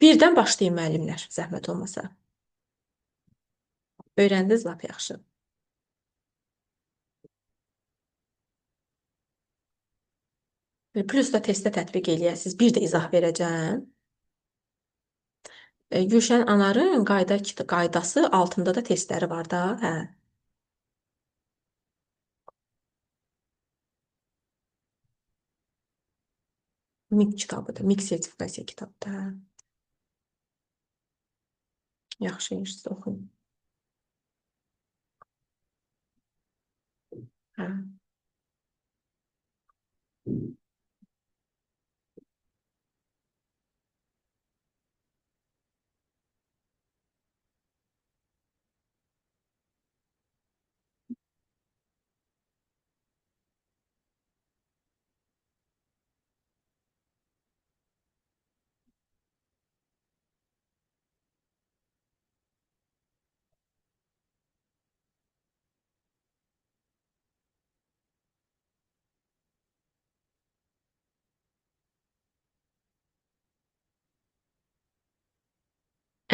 Birdən başlayın müəllimlər, zəhmət olmasa. Öyrəndiniz lap yaxşı. Plus da testdə tətbiq eləyəsiniz. Bir də izah verəcəm. Gülşən Anarın qaydası altında da testləri var da. Hə. MİQ kitabıdır. MİQ sertifikasiya kitabıdır. Hə. Yaxşı işsiz oxuyun. Hə.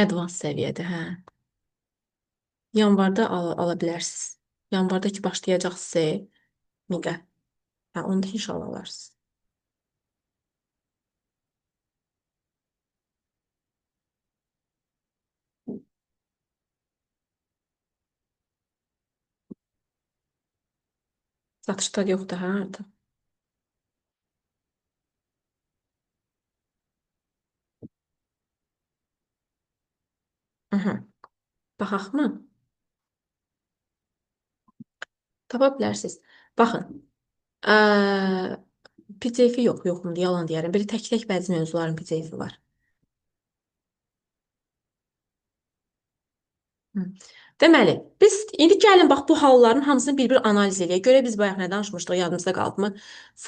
Advanced səviyyədə, hə. Yanvarda ala bilərsiniz. Yanvarda ki başlayacaqsınız MİQ-ə. Hə, onda inşallah alarsınız. Satışda yoxdur, hə, artıq. Baxaqmı? Tapa bilərsiniz. Baxın. PDF-i yoxdur, yalan deyərəm. Belə tək-tək bəzi mövzuların PDF-i var. Deməli, biz indi gəlin bax bu halların hamısını bir-bir analiz edək. Görə biz bayaq nə danışmışdıq, yadımızda qaldımı?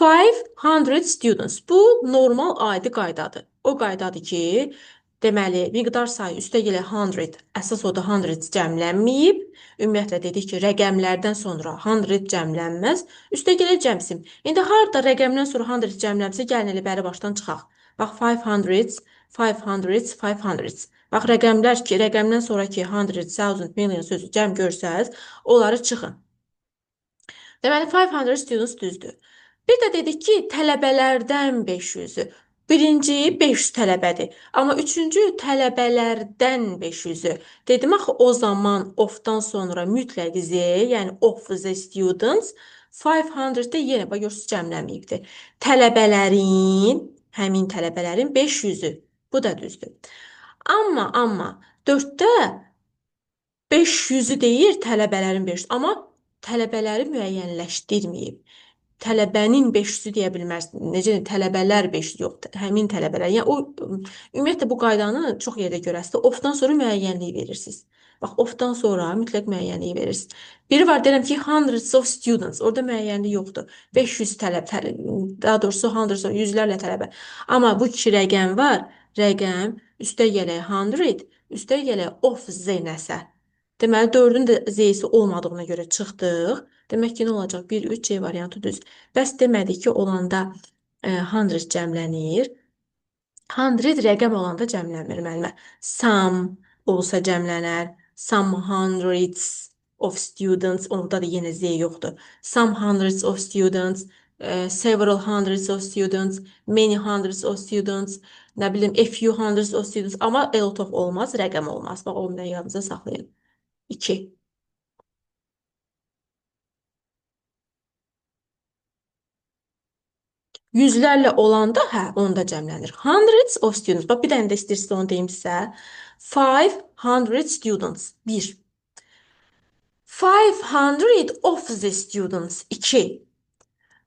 500 students. Bu normal adi qaydadır. O qaydadır ki, deməli, miqdar sayı üstə gələ 100, əsas oda 100 cəmlənməyib. Ümumiyyətlə dedik ki, rəqəmlərdən sonra 100 cəmlənməz. Üstə gələ cəmsim. İndi harda rəqəmdən sonra 100 cəmlənsə, gəlin elə bəri başdan çıxaq. Bax 500, 500, 500. Bax rəqəmlər ki, rəqəmdən sonraki 100, 1000, million sözü cəm görsəz, onları çıxın. Deməli 500 students düzdür. Bir də dedik ki, tələbələrdən 500-ü. Birinci 500 tələbədir. Amma üçüncü tələbələrdən 500-ü. Dedim axı o zaman of-dan sonra mütləq z, yəni of the students 500-də yenə bax görürsüz cəmlənməyibdir. Tələbələrin, həmin tələbələrin 500-ü. Bu da düzdür. Amma 4-də 500-ü deyir tələbələrin 500, amma tələbələri müəyyənləşdirməyib. Tələbənin 500-ü deyə bilməzsən. Necə tələbələr 500 yox, həmin tələbələr. Yəni o ümumiyyətlə bu qaydanı çox yerdə görəsiniz. Of-dan sonra müəyyənlik verirsiniz. Bax of-dan sonra mütləq müəyyənlik verirsiniz. Biri var deyirəm ki, hundreds of students. Orada müəyyənlik yoxdur. 500 daha doğrusu hundreds of yüzlərlə tələbə. Amma bu iki rəqəm var. Rəqəm üstə gələk 100, üstə gələk of z nəsə. Deməli 4-ün də z-si olmadığına görə çıxdıq. Demək ki, nə olacaq? 1, 3, C variantı düz. Bəs demədik ki, olanda 100 cəmlənir. 100 rəqəm olanda cəmlənmir müəllimə. Some olsa cəmlənər. Some hundreds of students, orada da yenə Z yoxdur. Some hundreds of students, several hundreds of students, many hundreds of students, nə bilim, a few hundreds of students. Amma a lot of olmaz, rəqəm olmaz. Bax, onu da yadınıza saxlayın. 2. Yüzlərlə olanda, hə, onda cəmlənir. Hundreds of students. Bax, bir dənə də istəyirsiniz onu deyim sizə. 500 students. 1. 500 of the students. 2.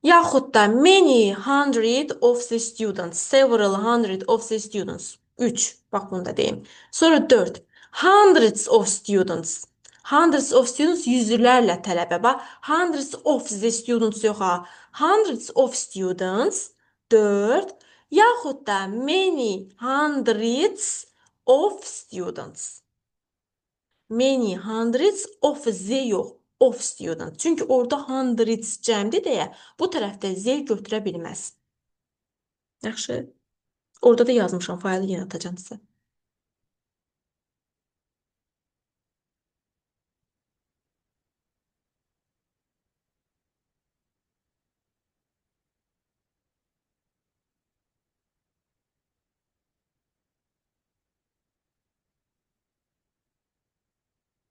Yaxud da many hundred of the students, several hundred of the students. 3. Bax bunu da deyim. Sonra 4. Hundreds of students. Hundreds of students yüzlərlə tələbə. Bax, hundreds of the students yox ha. Hundreds of students. 4. Yaxud da many hundreds of students. Many hundreds of the yox. Of student. Çünki orada hundreds cəmdir deyə bu tərəfdə z götürə bilməz. Yaxşı. Orada da yazmışam. Faylı yenə atacağım sizə.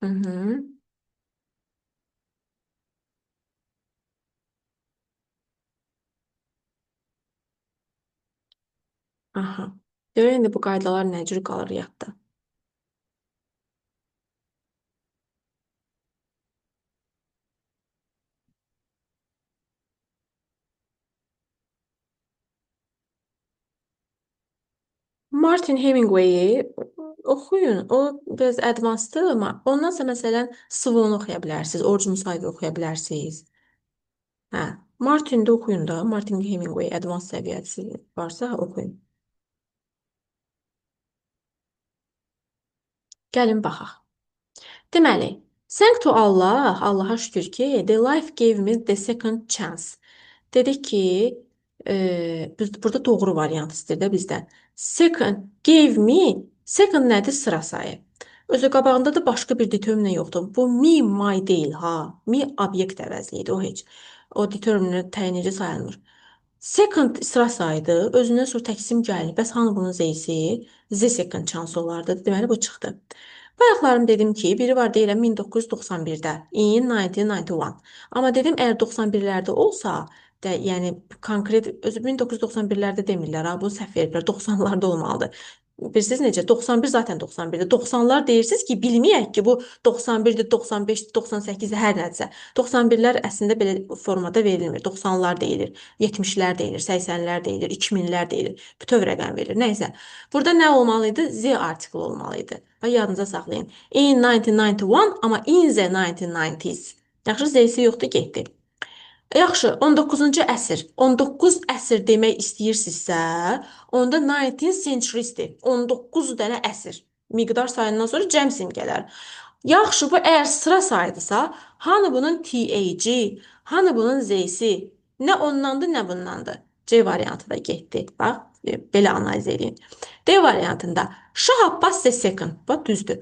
Hı -hı. Aha. Görək indi bu qaydalar nə cür qalır yadda. Martin Hemingway'i oxuyun. O biraz advanceddır, amma ondan sonra məsələn Svonu oxuya bilərsiniz. Oruc Musayevi oxuya bilərsiniz. Hə. Martin də oxuyun da. Martin Hemingway advanced səviyyəsi varsa oxuyun. Gəlin baxaq. Deməli, thank to Allah, Allaha şükür ki, the life gave me the second chance. Dedik ki, burada doğru variant istəyir də bizdən. Second gave me, second nədir? Sıra sayı. Özü qabağında da başqa bir determiner yoxdur. Bu me, my deyil ha. Me obyekt əvəzliydi, o heç. O determiner təyin edici sayılmır. Second sıra sayıdır. Özündən sonra təksim gəlir. Bəs hanı bunun z'si? Z second chance olardı. Deməli bu çıxdı. Bayaqlarım dedim ki, biri var deyirəm 1991-də, in 1991. Amma dedim əgər 91-lərdə olsa, yəni konkret özü 1991-lərdə demirlər, ha, bunu səhv veriblər, 90-larda olmalıdır. Bilirsiniz necə? 91 zaten 91-dir. 90-lar deyirsiniz ki, bilməyək ki, bu 91-dir, 95-dir, 98-dir, hər nədirsə. 91-lər əslində belə formada verilmir. 90-lar deyilir, 70-lər deyilir, 80-lər deyilir, 2000-lər deyilir. Bütöv rəqəm verilir. Nəysə. Burada nə olmalıydı? Z artikli olmalıydı. Və yadınıza saxlayın. In 1991, amma in the 1990s. Yaxşı, Z-si yoxdur, getdi. Yaxşı, 19-cu əsr. 19 əsr demək istəyirsinizsə, onda 19 centuries-dir. 19 dənə əsr. Miqdar sayından sonra cəm simgələr. Yaxşı, bu əgər sıra saydısa, hanı bunun TAG, hanı bunun Z'si? Nə ondandır, nə bundandır. C variantı da getdi. Bax, belə analiz edin. D variantında Şah Abbas the second. Bax, düzdür.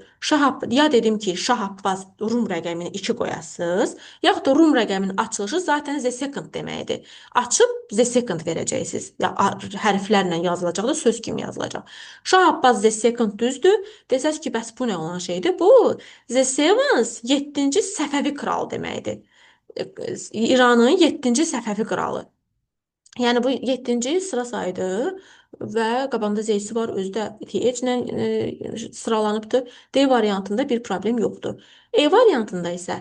Ya dedim ki, Şah Abbas Rum rəqəmini 2 qoyasınız, yaxud da Rum rəqəminin açılışı zaten the second deməkdir. Açıb the second verəcəksiniz. Ya, hərflərlə yazılacaq da söz kimi yazılacaq. Şah Abbas the second düzdür. Desəz ki, bəs bu nə olan şeydir? Bu the seventh 7-ci Səfəvi kral deməkdir. İranın 7-ci Səfəvi kralı. Yəni bu 7-ci sıra sayıdır və qabağında Z-si var, özü də TH ilə sıralanıbdır. D variantında bir problem yoxdur. E variantında isə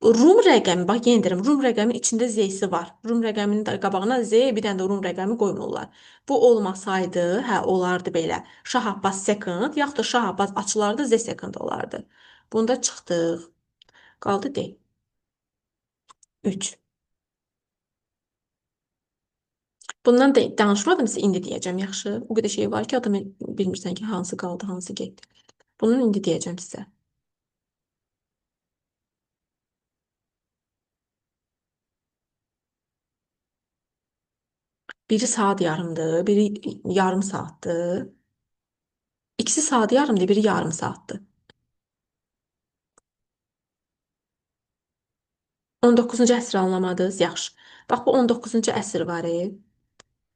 Rum rəqəmi, bax yenə deyirəm, Rum rəqəmin içində Z-si var. Rum rəqəminin qabağına Z, bir dənə də Rum rəqəmi qoymurlar. Bu olmasaydı, hə, olardı belə. Şah Abbas second, yaxud da Şah Abbas açılardı, Z second olardı. Bunda çıxdıq. Qaldı D. 3. Bundan da danışmadım sizə, indi deyəcəm, yaxşı? O qədər şey var ki, adamı bilmirsən ki, hansı qaldı, hansı getdi. Bunu indi deyəcəm sizə. Biri saat yarımdır, biri yarım saatdır. İkisi saat yarımdır, biri yarım saatdır. 19-cu əsri anlamadınız? Yaxşı. Bax, bu 19-cu əsr var,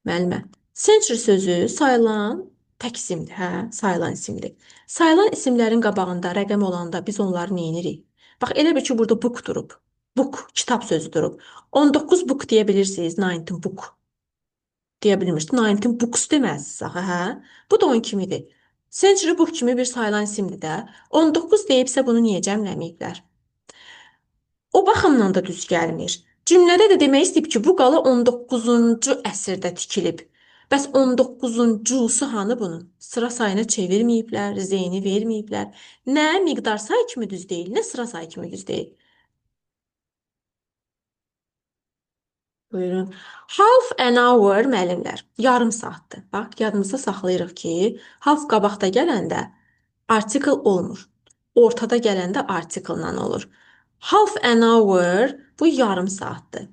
müəllimə. Century sözü sayılan tək isimdir, hə? Sayılan isimdir. Sayılan isimlərin qabağında rəqəm olanda biz onları neyinirik? Bax, elə bir ki, burada book durub. Book, kitab sözü durub. 19 book deyə bilirsiniz, 19 book deyə bilmirsiniz. 19 books deməzsiniz axı, hə? Bu da onun kimidir. Century book kimi bir sayılan isimdir də. 19 deyibsə bunu niyə cəmləməyiblər? O baxımdan da düz gəlmir. Cümlədə də demək istəyib ki, bu qala 19-cu əsrdə tikilib. Bəs 19-cusu hanı bunun? Sıra sayını çevirməyiblər, zeyni verməyiblər. Nə miqdar say kimi düz deyil, nə sıra say kimi düz deyil. Buyurun. Half an hour müəllimlər, yarım saatdır. Bax, yadımızda saxlayırıq ki, half qabaqda gələndə article olmur. Ortada gələndə article-la olur. Half an hour bu yarım saatdır.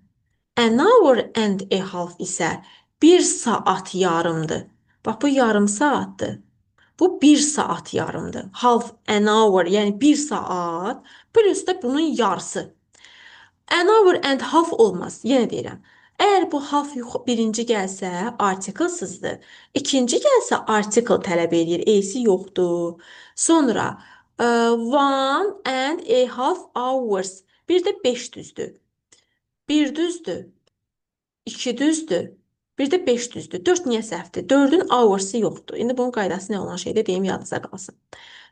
An hour and a half isə bir saat yarımdır. Bax, bu yarım saatdır. Bu bir saat yarımdır. Half an hour, yəni bir saat, plus da bunun yarısı. An hour and half olmaz. Yenə deyirəm. Əgər bu half birinci gəlsə, artiklesızdır. İkinci gəlsə, article tələb edir. A'si yoxdur. Sonra one and a half hours. Bir də 5 düzdür. Bir düzdür. 2 düzdür. Bir də 5 düzdür. 4 niyə səhvdir? 4-ün hours-ı yoxdur. İndi bunun qaydası nə olan şeydir? Deyim, yadınıza qalsın.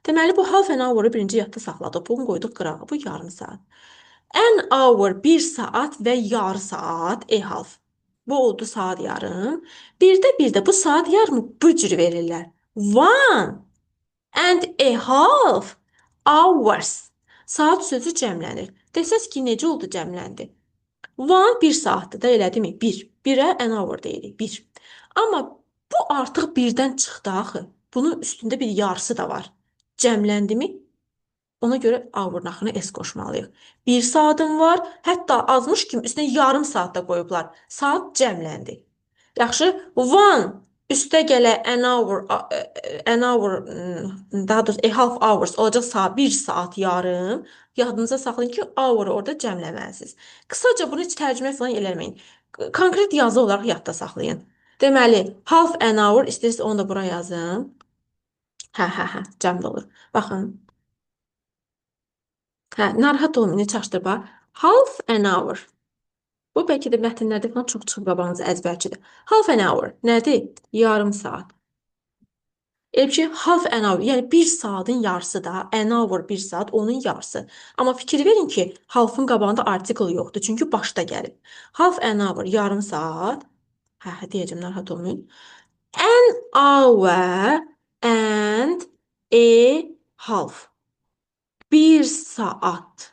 Deməli, bu half an hour-ı birinci yadda saxladıq. Bunu qoyduq qırağa. Bu yarım saat. An hour bir saat və yarı saat half. Bu oldu saat yarım. Bir də bu saat yarımı bu cür verirlər. One and a half hours. Saat sözü cəmlənir. Desəz ki, necə oldu cəmləndi? One bir saatdır da, elədimi? Bir. Birə an hour deyirik. Bir. Amma bu artıq birdən çıxdı axı. Bunun üstündə bir yarısı da var. Cəmləndimi? Ona görə hour-ın axırına s qoşmalıyıq. Bir saatim var, hətta azmış kimi üstünə yarım saat da qoyublar. Saat cəmləndi. Yaxşı, one üstə gələ daha doğrusu a half hours olacaq saat, bir saat yarım. Yadınıza saxlayın ki, hour-u orada cəmləməlisiniz. Qısaca bunu heç tərcümə falan eləməyin. Konkret yazı olaraq yadda saxlayın. Deməli, half an hour istəyirsə onu da bura yazın. Hə, cəmdə olur. Baxın. Hə, narahat olmayın, heç çaşdır bax. Half an hour. Bu bəlkə də mətnlərdə falan çox çıxıb qabağınıza əzbərçidir. Half an hour nədir? Yarım saat. Elə ki, half an hour, yəni bir saatın yarısı da, an hour bir saat, onun yarısı. Amma fikir verin ki, halfın qabağında article yoxdur, çünki başda gəlib. Half an hour, yarım saat. Hə, deyəcəm, narahat olmayın. An hour and a half. Bir saat.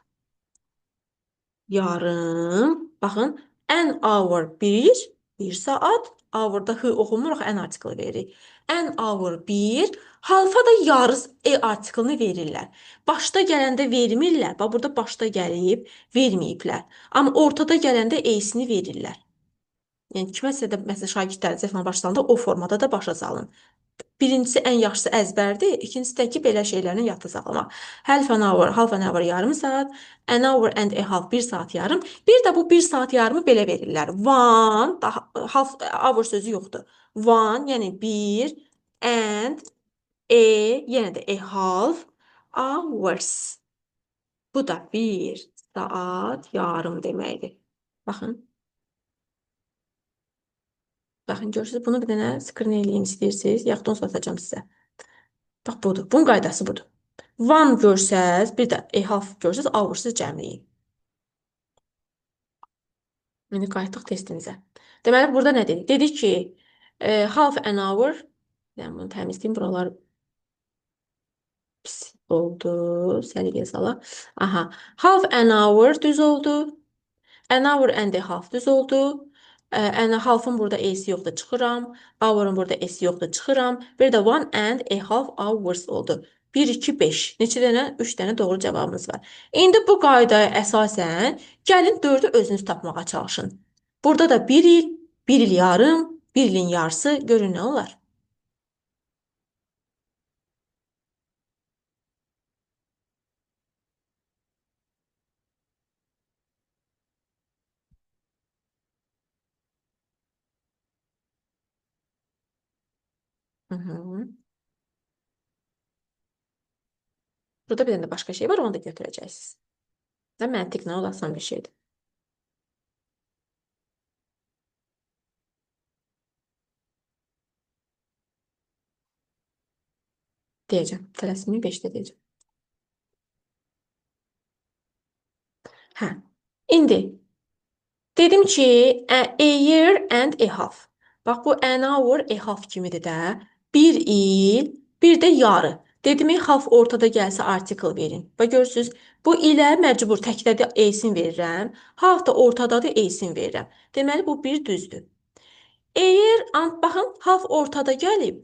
Yarım. Baxın, an hour bir saat. Hour-da hı oxumuruq, an artiklı veririk. An hour bir, halfa da yarı artiklını verirlər. Başda gələndə vermirlər. Bax, burada başda gəlib, verməyiblər. Amma ortada gələndə a-sini verirlər. Yəni, kiməsə də, məsələn, şagirdləriniz falan başlananda o formada da başa salın. Birincisi ən yaxşısı əzbərdir, ikincisi də ki, belə şeylərini yadda saxlamaq. Half an hour yarım saat, an hour and a half bir saat yarım. Bir də bu bir saat yarımı belə verirlər. One, daha, half hour sözü yoxdur. One, yəni bir, and a, yenə də a half hours. Bu da bir saat yarım deməkdir. Baxın. Baxın, görürsünüz, bunu bir dənə skrin eləyin istəyirsiniz, yaxud onu satacağım sizə. Bax, budur. Bunun qaydası budur. One görsəz, bir də a half görsəz, hour-sız cəmləyin. İndi qayıtdıq testimizə. Deməli, burada nə dedik? Dedik ki, half an hour, yəni bunu təmizləyim, buralar pis oldu, səliqəyə salaq. Aha, half an hour düz oldu. An hour and a half düz oldu. And half'ın burada a'si yoxdur, çıxıram. Hour'ın burada s'si yoxdur, çıxıram. Bir də one and a half hours oldu. 1, 2, 5. Neçə dənə? 3 dənə doğru cavabımız var. İndi bu qaydaya əsasən gəlin 4-ü özünüz tapmağa çalışın. Burada da 1 il, 1 il yarım, 1 ilin yarısı görün nə olar? Hı hı. Burada bir dənə də başqa şey var, onu da götürəcəksiniz. Və məntiqlə olasan bir şeydir. Deyəcəm. Tələsməyib 5-də deyəcəm. Hə. İndi dedim ki, a year and a half. Bax bu an hour a half kimidir də. Bir il, bir də yarı. Dedim half ortada gəlsə article verin. Və görürsüz, bu ilə məcbur təkdə də esin verirəm. Half da ortadadır, esin verirəm. Deməli bu bir düzdür. Eğer baxın, half ortada gəlib,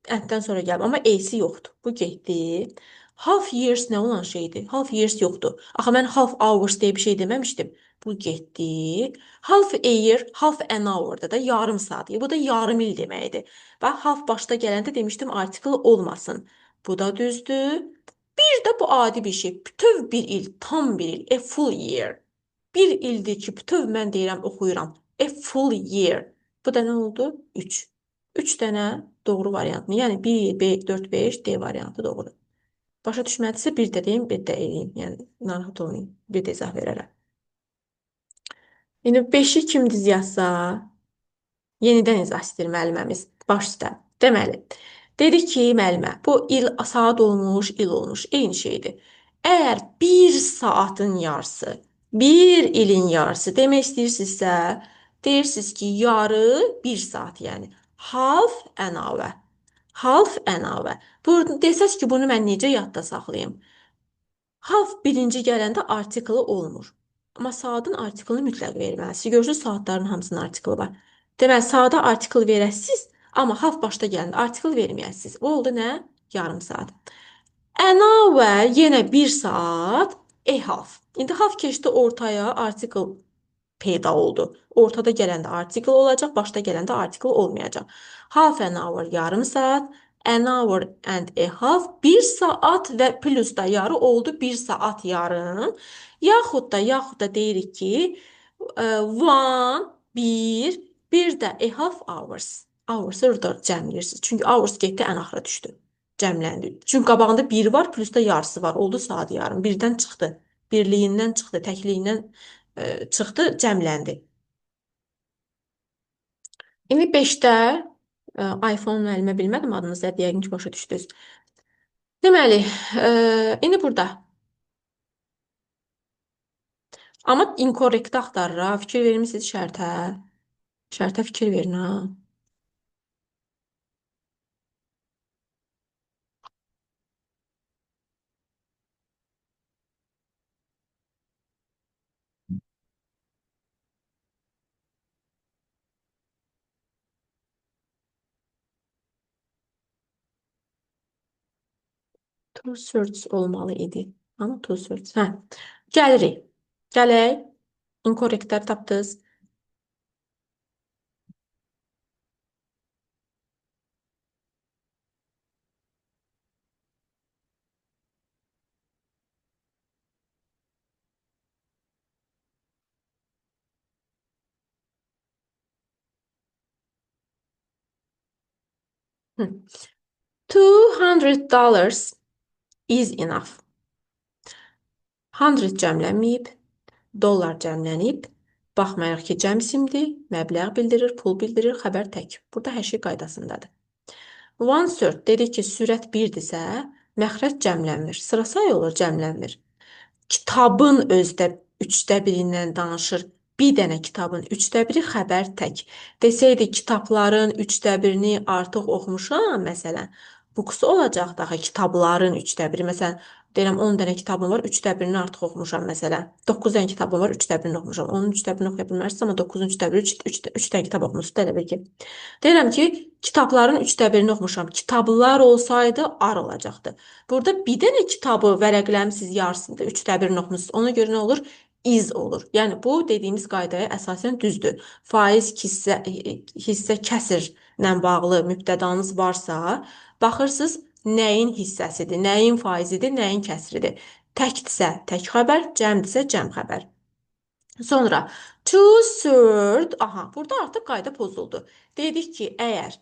and-dən sonra gəlib, amma AC yoxdur. Bu getdi. Half years nə olan şeydir? Half years yoxdur. Axı mən half hours deyə bir şey deməmişdim. Bu getdi. Half a year, half an hour-da da yarım saat. Bu da yarım il deməkdir. Bax, half başda gələndə demişdim article olmasın. Bu da düzdür. Bir də bu adi bir şey. Bütöv bir il, tam bir il. A full year. Bir ildir ki, bütöv mən deyirəm, oxuyuram. A full year. Bu da nə oldu? 3. 3 dənə doğru variantını, yəni 1, 5, 4, 5, D variantı doğru. Başa düşmədisə bir də deyim, bir də eləyim. Yəni narahat olmayın. Bir də izah verərəm. İndi 5-i kim düz yazsa, yenidən izah istəyir müəlliməmiz baş üstə. Deməli, dedi ki, müəllimə, bu il saat olmuş, il olmuş, eyni şeydir. Əgər bir saatın yarısı, bir ilin yarısı demək istəyirsinizsə, deyirsiniz ki, yarı bir saat, yəni half an hour. Half an hour. Bu desəz ki, bunu mən necə yadda saxlayım? Half birinci gələndə artiklı olmur. Amma saatın artiklını mütləq verməlisiniz. Görürsünüz, saatların hamısının artiklı var. Deməli, saata artikl verəsiniz, amma half başda gələndə artikl verməyəsiniz. O oldu nə? Yarım saat. An hour yenə bir saat, a half. İndi half keçdi ortaya, artikl peyda oldu. Ortada gələndə article olacaq, başda gələndə article olmayacaq. Half an hour yarım saat, an hour and a half bir saat və plus da yarı oldu bir saat yarım. Yaxud da deyirik ki, one, bir də a half hours. Hours-ı orada cəmləyirsiniz. Çünki hours getdi, ən axıra düşdü. Cəmləndi. Çünki qabağında bir var, plus da yarısı var. Oldu saat yarım. Birdən çıxdı. Birliyindən çıxdı, təkliyindən çıxdı, cəmləndi. İndi 5-də iPhone müəllimə bilmədim adınızı, yəqin ki, başa düşdünüz. Deməli, indi burada. Amma inkorrekt axtarır ha. Fikir vermisiniz şərtə. Şərtə fikir verin ha. True search olmalı idi. Amma true search. Hə. Gəlirik. Gələk. İnkorrektlər tapdınız. Hı. $200 is enough. 100 cəmlənməyib, dollar cəmlənib. Baxmayaraq ki, cəm isimdir, məbləğ bildirir, pul bildirir, xəbər tək. Burada hər şey qaydasındadır. One third dedik ki, sürət 1-dirsə, məxrəc cəmlənmir. Sıra say olur, cəmlənmir. Kitabın özdə 1/3-dən danışır. Bir dənə kitabın 1/3 xəbər tək. Desəydi kitabların 1/3-ni artıq oxumuşam, məsələn, books olacaqdı axı kitabların 1/3. Məsələn, deyirəm 10 dənə kitabım var, 1/3-ni artıq oxumuşam məsələn. 9 dənə kitabım var, 1/3-ni oxumuşam. Onun 1/3-ni oxuya bilmərsiniz, amma 9-un 3/3 3 dənə kitab oxumusunuz da elə bil ki. Deyirəm ki, kitabların 1/3-ni oxumuşam. Kitablar olsaydı ar olacaqdı. Burada bir dənə kitabı vərəqləmisiniz yarısında 1/3-ni oxumusunuz. Ona görə nə olur? İz olur. Yəni bu dediyimiz qaydaya əsasən düzdür. Faiz hissə kəsrlə bağlı mübtədanız varsa, baxırsınız nəyin hissəsidir, nəyin faizidir, nəyin kəsridir. Təkdirsə tək xəbər, cəmdirsə cəm xəbər. Sonra two third, aha, burada artıq qayda pozuldu. Dedik ki, əgər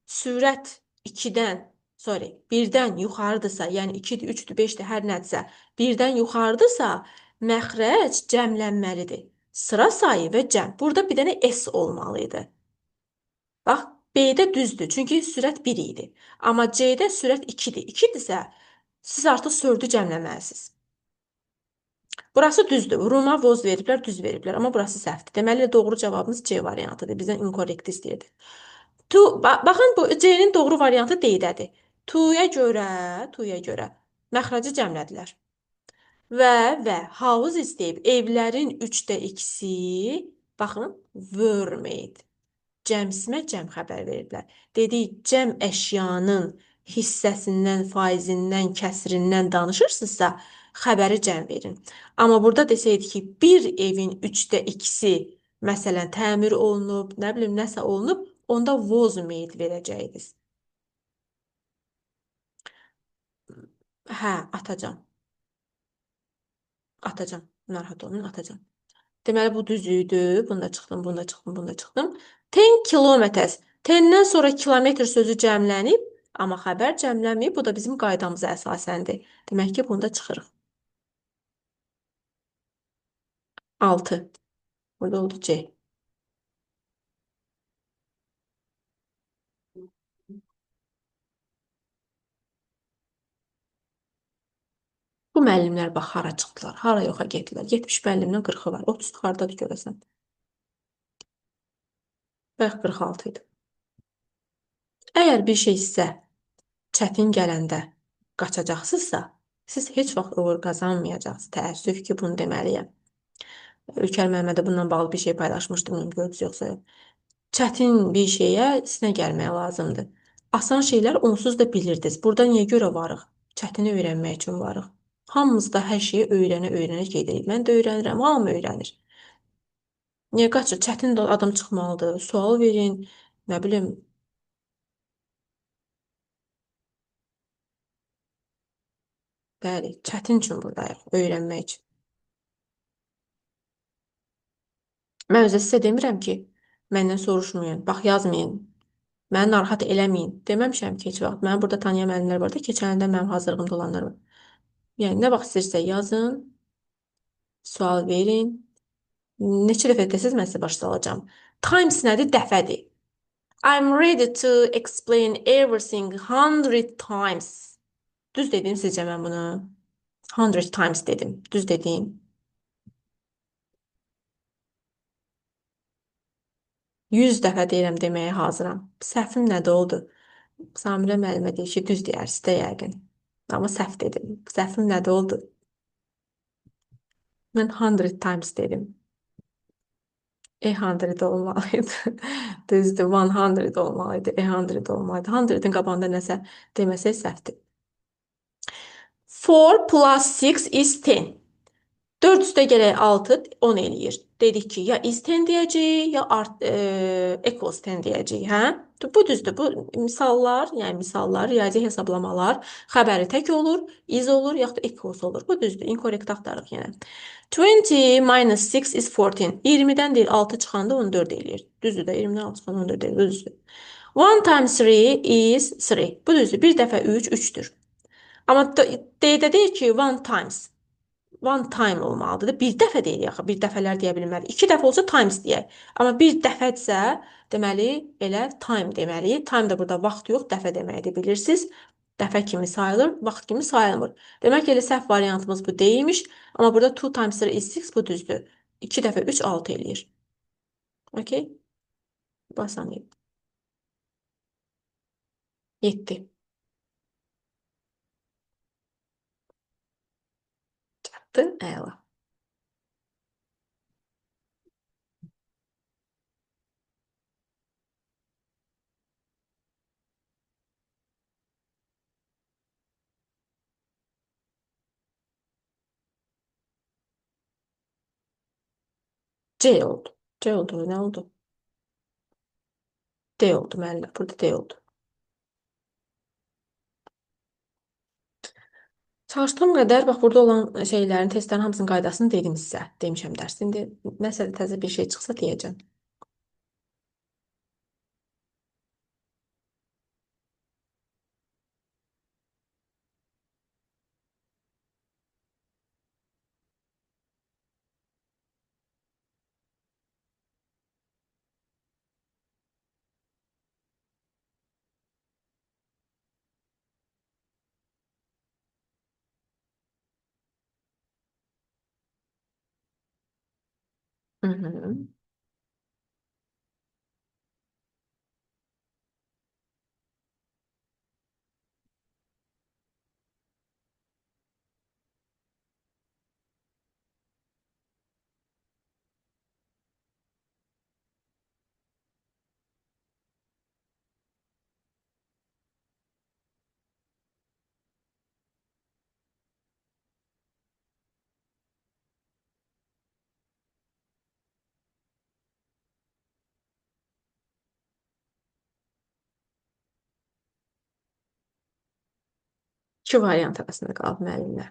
sürət 2-dən, sorry, 1-dən yuxarıdırsa, yəni 2-dir, 3-dür, 5-dir, hər nədirsə, 1-dən yuxarıdırsa, məxrəc cəmlənməlidir. Sıra sayı və cəm. Burada bir dənə S olmalı idi. Bax, B-də düzdür, çünki sürət 1 idi. Amma C-də sürət 2-dir. 2-dirsə, siz artıq sördü cəmləməlisiniz. Burası düzdür. Ruma voz veriblər, düz veriblər. Amma burası səhvdir. Deməli, doğru cavabımız C variantıdır. Bizdən inkorrekt istəyirdi. Baxın, bu C-nin doğru variantı D-dədir. To-ya görə məxrəci cəmlədilər. Və havuz istəyib evlərin 3də 2-si, baxın, were made. Cəmsimə cəm xəbər veriblər. Dedik, cəm əşyanın hissəsindən, faizindən, kəsirindən danışırsınızsa, xəbəri cəm verin. Amma burada desəydik ki, bir evin 3də 2-si, məsələn, təmir olunub, nə bilim, nəsə olunub, onda was made verəcəydiniz. Hə, atacam. Atacam. Narahat olmayın, atacam. Deməli, bu düz idi. Bunda çıxdım, bunda çıxdım, bunda çıxdım. 10 kilometers. 10-dən sonra kilometr sözü cəmlənib, amma xəbər cəmlənməyib. Bu da bizim qaydamıza əsasəndir. Demək ki, bunda çıxırıq. 6. Burada oldu C. Bu müəllimlər bax, hara çıxdılar, hara yoxa getdilər. 70 müəllimdən 40-ı var. 30 hardadır görəsən. Bax, 46 idi. Əgər bir şey sizə çətin gələndə qaçacaqsınızsa, siz heç vaxt uğur qazanmayacaqsınız. Təəssüf ki, bunu deməliyəm. Ülker Məhəmmədə bununla bağlı bir şey paylaşmışdım, bilmirəm gördünüz yoxsa yox. Çətin bir şeyə sinə gəlmək lazımdır. Asan şeylər onsuz da bilirdiniz. Burada niyə görə varıq? Çətini öyrənmək üçün varıq. Hamımız da hər şeyi öyrənə-öyrənə gedirik. Mən də öyrənirəm, hamı öyrənir. Niyə qaçır? Çətin də adam çıxmalıdır. Sual verin, nə bilim. Bəli, çətin üçün buradayıq, öyrənmək üçün. Mən özə sizə demirəm ki, məndən soruşmayın, bax yazmayın. Məni narahat eləməyin. Deməmişəm ki, heç vaxt. Məni burada tanıyan müəllimlər var da, keçəndə mənim hazırlığımda olanlar var. Yəni, nə vaxt istəyirsə yazın, sual verin. Neçə dəfə desəz, mən sizə başda alacağım. Times nədir? Dəfədir. I'm ready to explain everything 100 times. Düz dedim sizcə mən bunu? 100 times dedim. Düz dedim. 100 dəfə deyirəm deməyə hazıram. Səhvim nədə oldu? Samirə müəllimə deyir ki, düz deyərsiz də yəqin. Amma səhv dedim. Səhvim nədə oldu? Mən 100 times dedim. 100 olmalıydı. Düzdür, 100 olmalıydı. 100 olmalıydı. 100-ın qabağında nəsə deməsək səhvdir. 4 plus 6 is 10. 4 üstə gələk 6, 10 eləyir. Dedik ki, ya is 10 deyəcəyik, ya equals 10 deyəcəyik, hə? Bu düzdür. Bu misallar, yəni misallar, riyazi hesablamalar xəbəri tək olur, is olur, yaxud da equals olur. Bu düzdür. Incorrect axtarıq yenə. 20 minus 6 is 14. 20-dən deyil, 6 çıxanda 14 eləyir. Düzdür də, 20-dən 6 çıxanda 14 eləyir. Düzdür. 1 times 3 is 3. Bu düzdür. 1 dəfə 3, 3-dür. Amma D-də deyir ki, 1 times. One time olmalıdır. Bir dəfə deyil yaxı, bir dəfələr deyə bilmərik. 2 dəfə olsa times deyək. Amma bir dəfədirsə, deməli elə time deməliyik. Time da burada vaxt yox, dəfə deməkdir, bilirsiniz. Dəfə kimi sayılır, vaxt kimi sayılmır. Demək ki, elə səhv variantımız bu deyilmiş. Amma burada 2 times 3 is 6 bu düzdür. 2 dəfə 3 6 eləyir. Okay? Basan 7. Çatdı, əla. C oldu. C oldu, nə oldu? D oldu müəllim. Burada D oldu. Çalışdığım qədər, bax, burada olan şeylərin, testlərin hamısının qaydasını dedim sizə. Demişəm dərs. İndi nəsə də təzə bir şey çıxsa deyəcəm. Hı hı. İki variant arasında qalıb müəllimlər.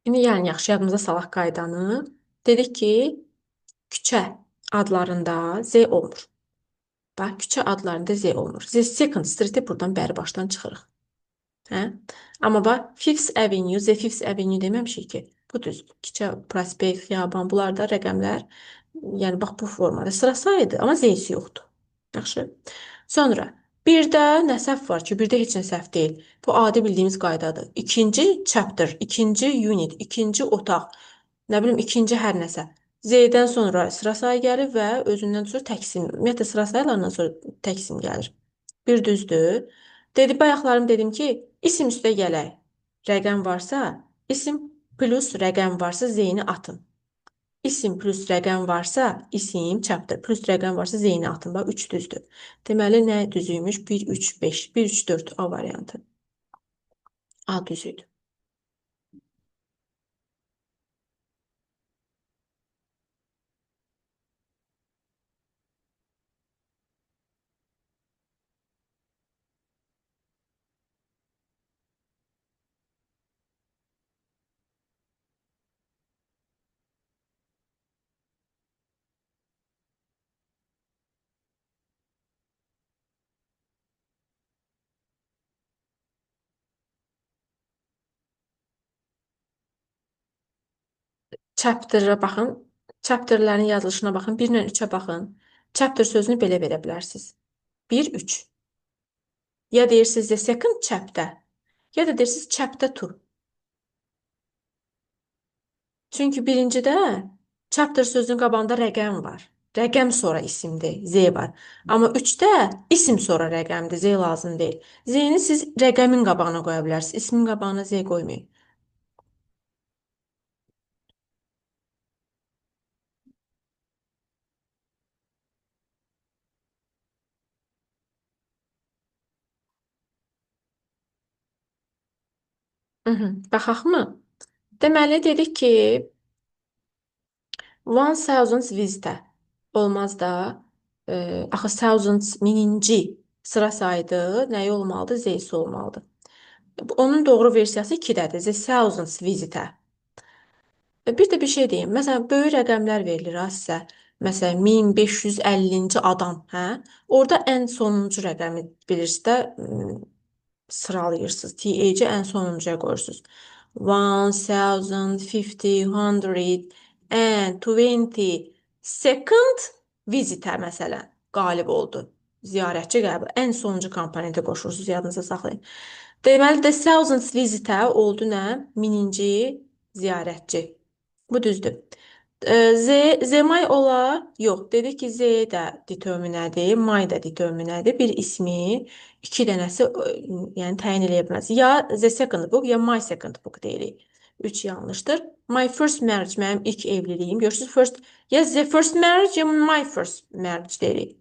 İndi yəni yaxşı yadımıza salaq qaydanı. Dedik ki, küçə adlarında Z olmur. Bax, küçə adlarında Z olmur. Z Second Street-i buradan bəri başdan çıxırıq. Hə? Amma bax, Fifth Avenue, The Fifth Avenue deməmişik ki. Bu düz küçə, prospekt, xiyaban, bunlar da rəqəmlər. Yəni bax bu formada sıra sayıdır, amma Z-si yoxdur. Yaxşı. Sonra birdə nə səhv var ki, birdə heç nə səhv deyil. Bu adi bildiyimiz qaydadır. İkinci chapter, ikinci unit, ikinci otaq, nə bilim ikinci hər nəsə. Z-dən sonra sıra sayı gəlir və özündən sonra təksim. Ümumiyyətlə sıra sayılarından sonra təksim gəlir. Bir düzdür. Dedi bayaqlarım dedim ki, isim üstə gələk. Rəqəm varsa, isim plus rəqəm varsa Z-ni atın. İsim plus rəqəm varsa, isim çapdır. Plus rəqəm varsa Z-ni atın. Bax 3 düzdür. Deməli nə düzüymüş? 1 3 5, 1 3 4 A variantı. A düzüydü. Chapter'a baxın. Chapter'ların yazılışına baxın. 1 ilə 3-ə baxın. Chapter sözünü belə verə bilərsiniz. 1 3. Ya deyirsiniz the second chapter, ya da deyirsiniz chapter 2. Çünki birincidə chapter sözünün qabağında rəqəm var. Rəqəm sonra isimdir, Z var. Amma 3-də isim sonra rəqəmdir, Z lazım deyil. Z-ni siz rəqəmin qabağına qoya bilərsiniz. İsmin qabağına Z qoymayın. Baxaqmı? Deməli dedik ki, 1000 visitor olmaz da, axı thousands mininci sıra saydı, nəyi olmalıdır? Z-si olmalıdır. Onun doğru versiyası 2-dədir. The thousands visitor. Bir də bir şey deyim. Məsələn, böyük rəqəmlər verilir ha sizə. Məsələn, 1550-ci adam, hə? Orada ən sonuncu rəqəmi bilirsiniz də sıralayırsınız. TH-i ən sonuncuya qoyursunuz. 1500, 120 second visitor məsələn qalib oldu. Ziyarətçi qəbul. Ən sonuncu komponentə qoşursunuz, yadınıza saxlayın. Deməli də thousands visitor oldu nə? Mininci ziyarətçi. Bu düzdür. Zemay ola? Yox. Dedi ki, Z də determinədir, may da determinədir. Bir ismi, iki dənəsi yəni təyin eləyə bilməz. Ya the second book, ya my second book deyirik. 3 yanlışdır. My first marriage mənim ilk evliliyim. Görürsüz, first ya the first marriage ya my first marriage deyirik.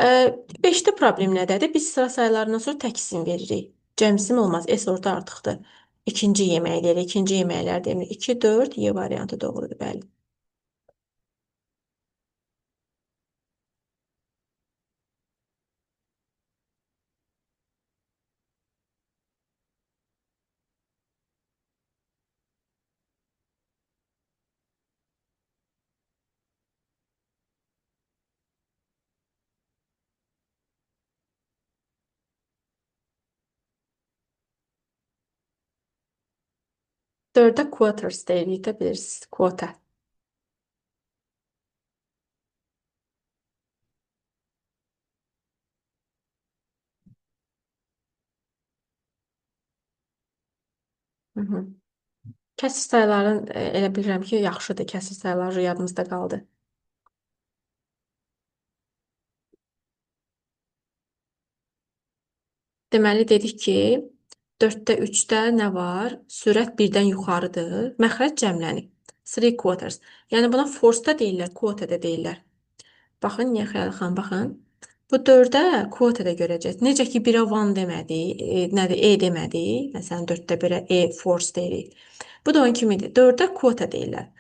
5-də problem nədədir? Biz sıra sayılarından sonra tək isim veririk. Cəmsim olmaz. S orada artıqdır. İkinci yemək deyirik. İkinci yeməklər demirik. 2, 4, Y variantı doğrudur, bəli. 4-də quarters deyirik də bilirsiniz. Quota. Hı -hı. Kəsir sayıların elə bilirəm ki, yaxşıdır. Kəsir sayıları yadımızda qaldı. Deməli dedik ki, 4-də 3-də nə var? Sürət 1-dən yuxarıdır. Məxrəc cəmlənib. Three quarters. Yəni buna force da deyirlər, quota da deyirlər. Baxın, niyə xəyal xan, baxın. Bu 4-də quota da görəcəz. Necə ki 1-ə one demədi, nədir? E demədi. Məsələn 4-də 1-ə e force deyirik. Bu da onun kimidir. 4-də quota deyirlər.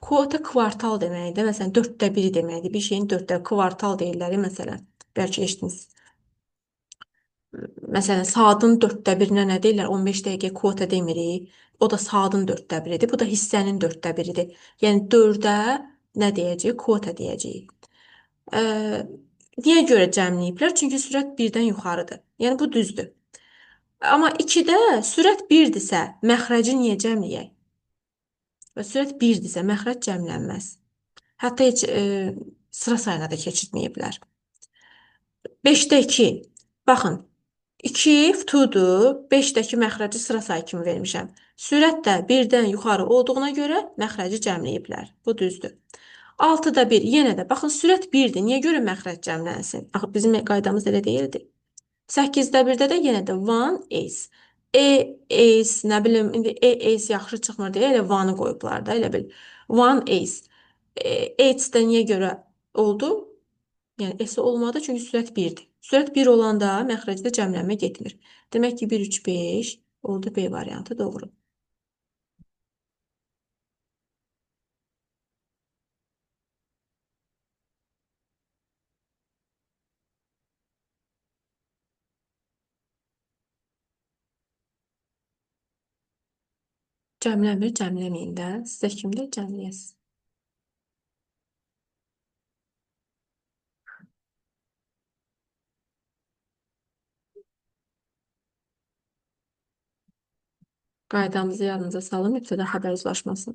Quota kvartal deməkdir. Məsələn 4-də 1 deməkdir. Bir şeyin 4-də kvartal deyirlər. Məsələn, bəlkə eşitdiniz. Məsələn, saatın 4-də 1-nə nə deyirlər? 15 dəqiqə kvota demirik. O da saatın 4-də 1-idir. Bu da hissənin 4-də 1-idir. Yəni 4-ə nə deyəcəyik? Kvota deyəcəyik. Ə, niyə görə cəmləyiblər? Çünki sürət 1-dən yuxarıdır. Yəni bu düzdür. Amma 2-də sürət 1-dirsə, məxrəci niyə cəmləyək? Və sürət 1-dirsə, məxrəc cəmlənməz. Hətta heç sıra sayına da keçirtməyiblər. 5-də 2. Baxın, 2 futudur. 5-dəki məxrəci sıra sayı kimi vermişəm. Sürət də 1-dən yuxarı olduğuna görə məxrəci cəmləyiblər. Bu düzdür. 6-da 1. Yenə də baxın sürət 1-dir. Niyə görə məxrəc cəmlənsin? Axı bizim qaydamız elə deyildi. 8-də 1-də də yenə də one ace. E ace, nə bilim, indi e ace yaxşı çıxmır deyə elə one-ı qoyublar da, elə bil. One ace. Ace-də niyə görə oldu? Yəni S olmadı çünki sürət 1-dir. Sürət 1 olanda məxrəcdə cəmlənmə getmir. Demək ki 1 3 5 oldu B variantı doğru. Cəmləmir, cəmləməyin də. Sizə kimdə cəmləyəsiz? Qaydamızı yadınıza salın, mübtəda xəbər uzlaşmasın.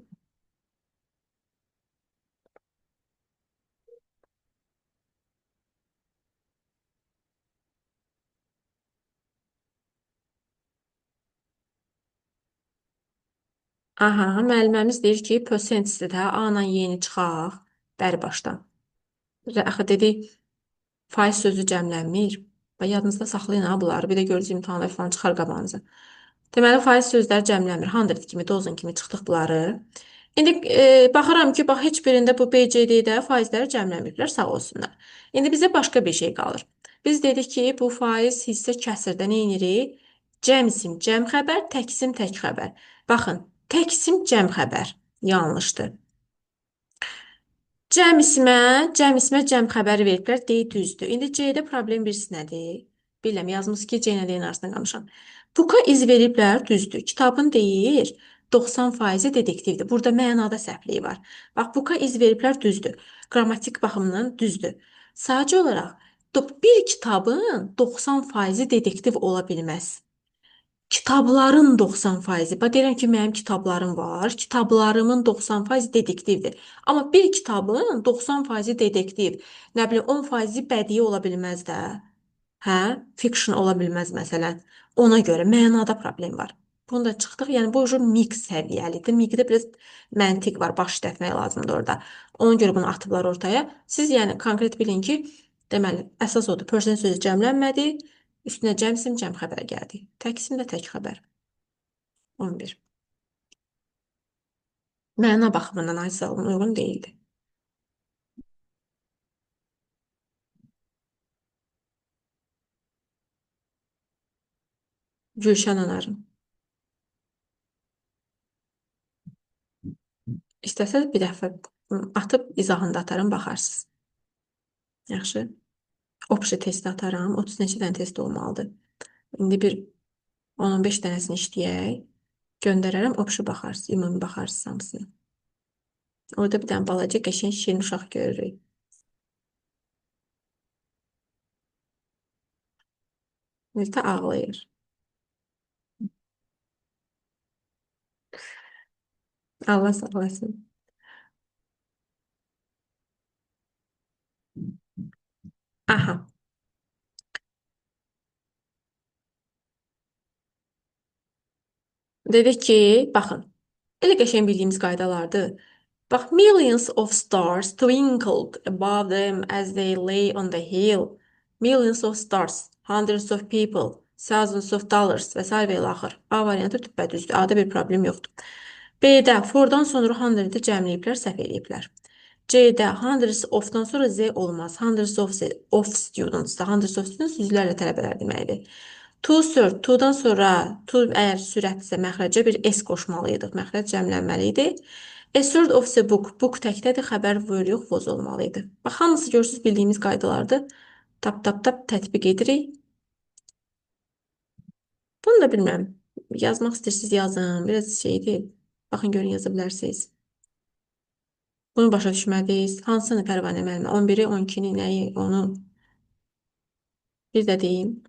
Aha, müəlliməmiz deyir ki, percentage də A ilə Y-ni çıxaq bəri başdan. Axı dedi, faiz sözü cəmlənmir. Və yadınızda saxlayın ha bunları. Bir də görürüz imtahanlar falan çıxar qabağınıza. Deməli, faiz sözləri cəmlənmir. 100 kimi, dozen kimi çıxdıq bunları. İndi baxıram ki, bax heç birində bu BCD-də faizləri cəmləməyiblər, sağ olsunlar. İndi bizə başqa bir şey qalır. Biz dedik ki, bu faiz hissə kəsirdə nə edirik? Cəmsim cəm xəbər, təksim tək xəbər. Baxın, təksim cəm xəbər. Yanlışdır. Cəm ismə cəm xəbəri veriblər, deyil düzdür. İndi C-də problem birisi nədir? Biləm, yazmış ki, C ilə D-nin arasında qalmışam. Buka iz veriblər, düzdür. Kitabın deyir, 90% dedektivdir. Burada mənada səhvliyi var. Bax, buka iz veriblər, düzdür. Qrammatik baxımından düzdür. Sadəcə olaraq, bir kitabın 90% dedektiv ola bilməz. Kitabların 90%. Bax deyirəm ki, mənim kitablarım var. Kitablarımın 90% dedektivdir. Amma bir kitabın 90% dedektiv, nə bilim 10% bədii ola bilməz də. Hə? Fiction ola bilməz məsələn. Ona görə mənada problem var. Bunu da çıxdıq. Yəni bu mix səviyyəlidir. Mixdə biraz məntiq var. Baş işlətmək lazımdır orada. Ona görə bunu atıblar ortaya. Siz yəni konkret bilin ki, deməli əsas odur. Person sözü cəmlənmədi. Üstünə cəmsim cəm xəbər gəldi. Təksim də tək xəbər. 11. Məna baxımından Aysalın uyğun deyildi. Gülşən Anarın. İstəsəz bir dəfə atıb izahını da ataram, baxarsınız. Yaxşı. Opşi testi ataram. 30 neçə dənə test olmalıdır. İndi bir 10-15 dənəsini işləyək. Göndərərəm, opşi baxarsınız. Ümumi baxarsınız hamısını. Orada bir dənə balaca qəşəng şirin uşaq görürük. Nildə ağlayır. Allah sağlasın. Aha. Dedik ki, baxın. Elə qəşəng bildiyimiz qaydalardır. Bax, millions of stars twinkled above them as they lay on the hill. Millions of stars, hundreds of people, thousands of dollars və s. və ilə axır. A variantı düpbədüzdür. A-da bir problem yoxdur. B-də for-dan sonra 100-i cəmləyiblər, səhv eləyiblər. C-də hundreds of-dan sonra Z olmaz. Hundreds of students da. Hundreds of students yüzlərlə tələbələr deməkdir. To serve, to-dan sonra to əgər sürətsə məxrəcə bir S qoşmalıydıq. Məxrəc cəmlənməli idi. A third of the book. Book təkdədir, xəbər were yox, was olmalı idi. Bax, hamısı görürsünüz bildiyimiz qaydalardır. Tap tətbiq edirik. Bunu da bilmirəm. Yazmaq istəyirsiniz yazın. Biraz şeydir. Baxın görün yaza bilərsiniz. Bunu başa düşmədiniz. Hansını Pərvanə müəllimə? 11-i, 12-ni, nəyi, onu bir də deyim.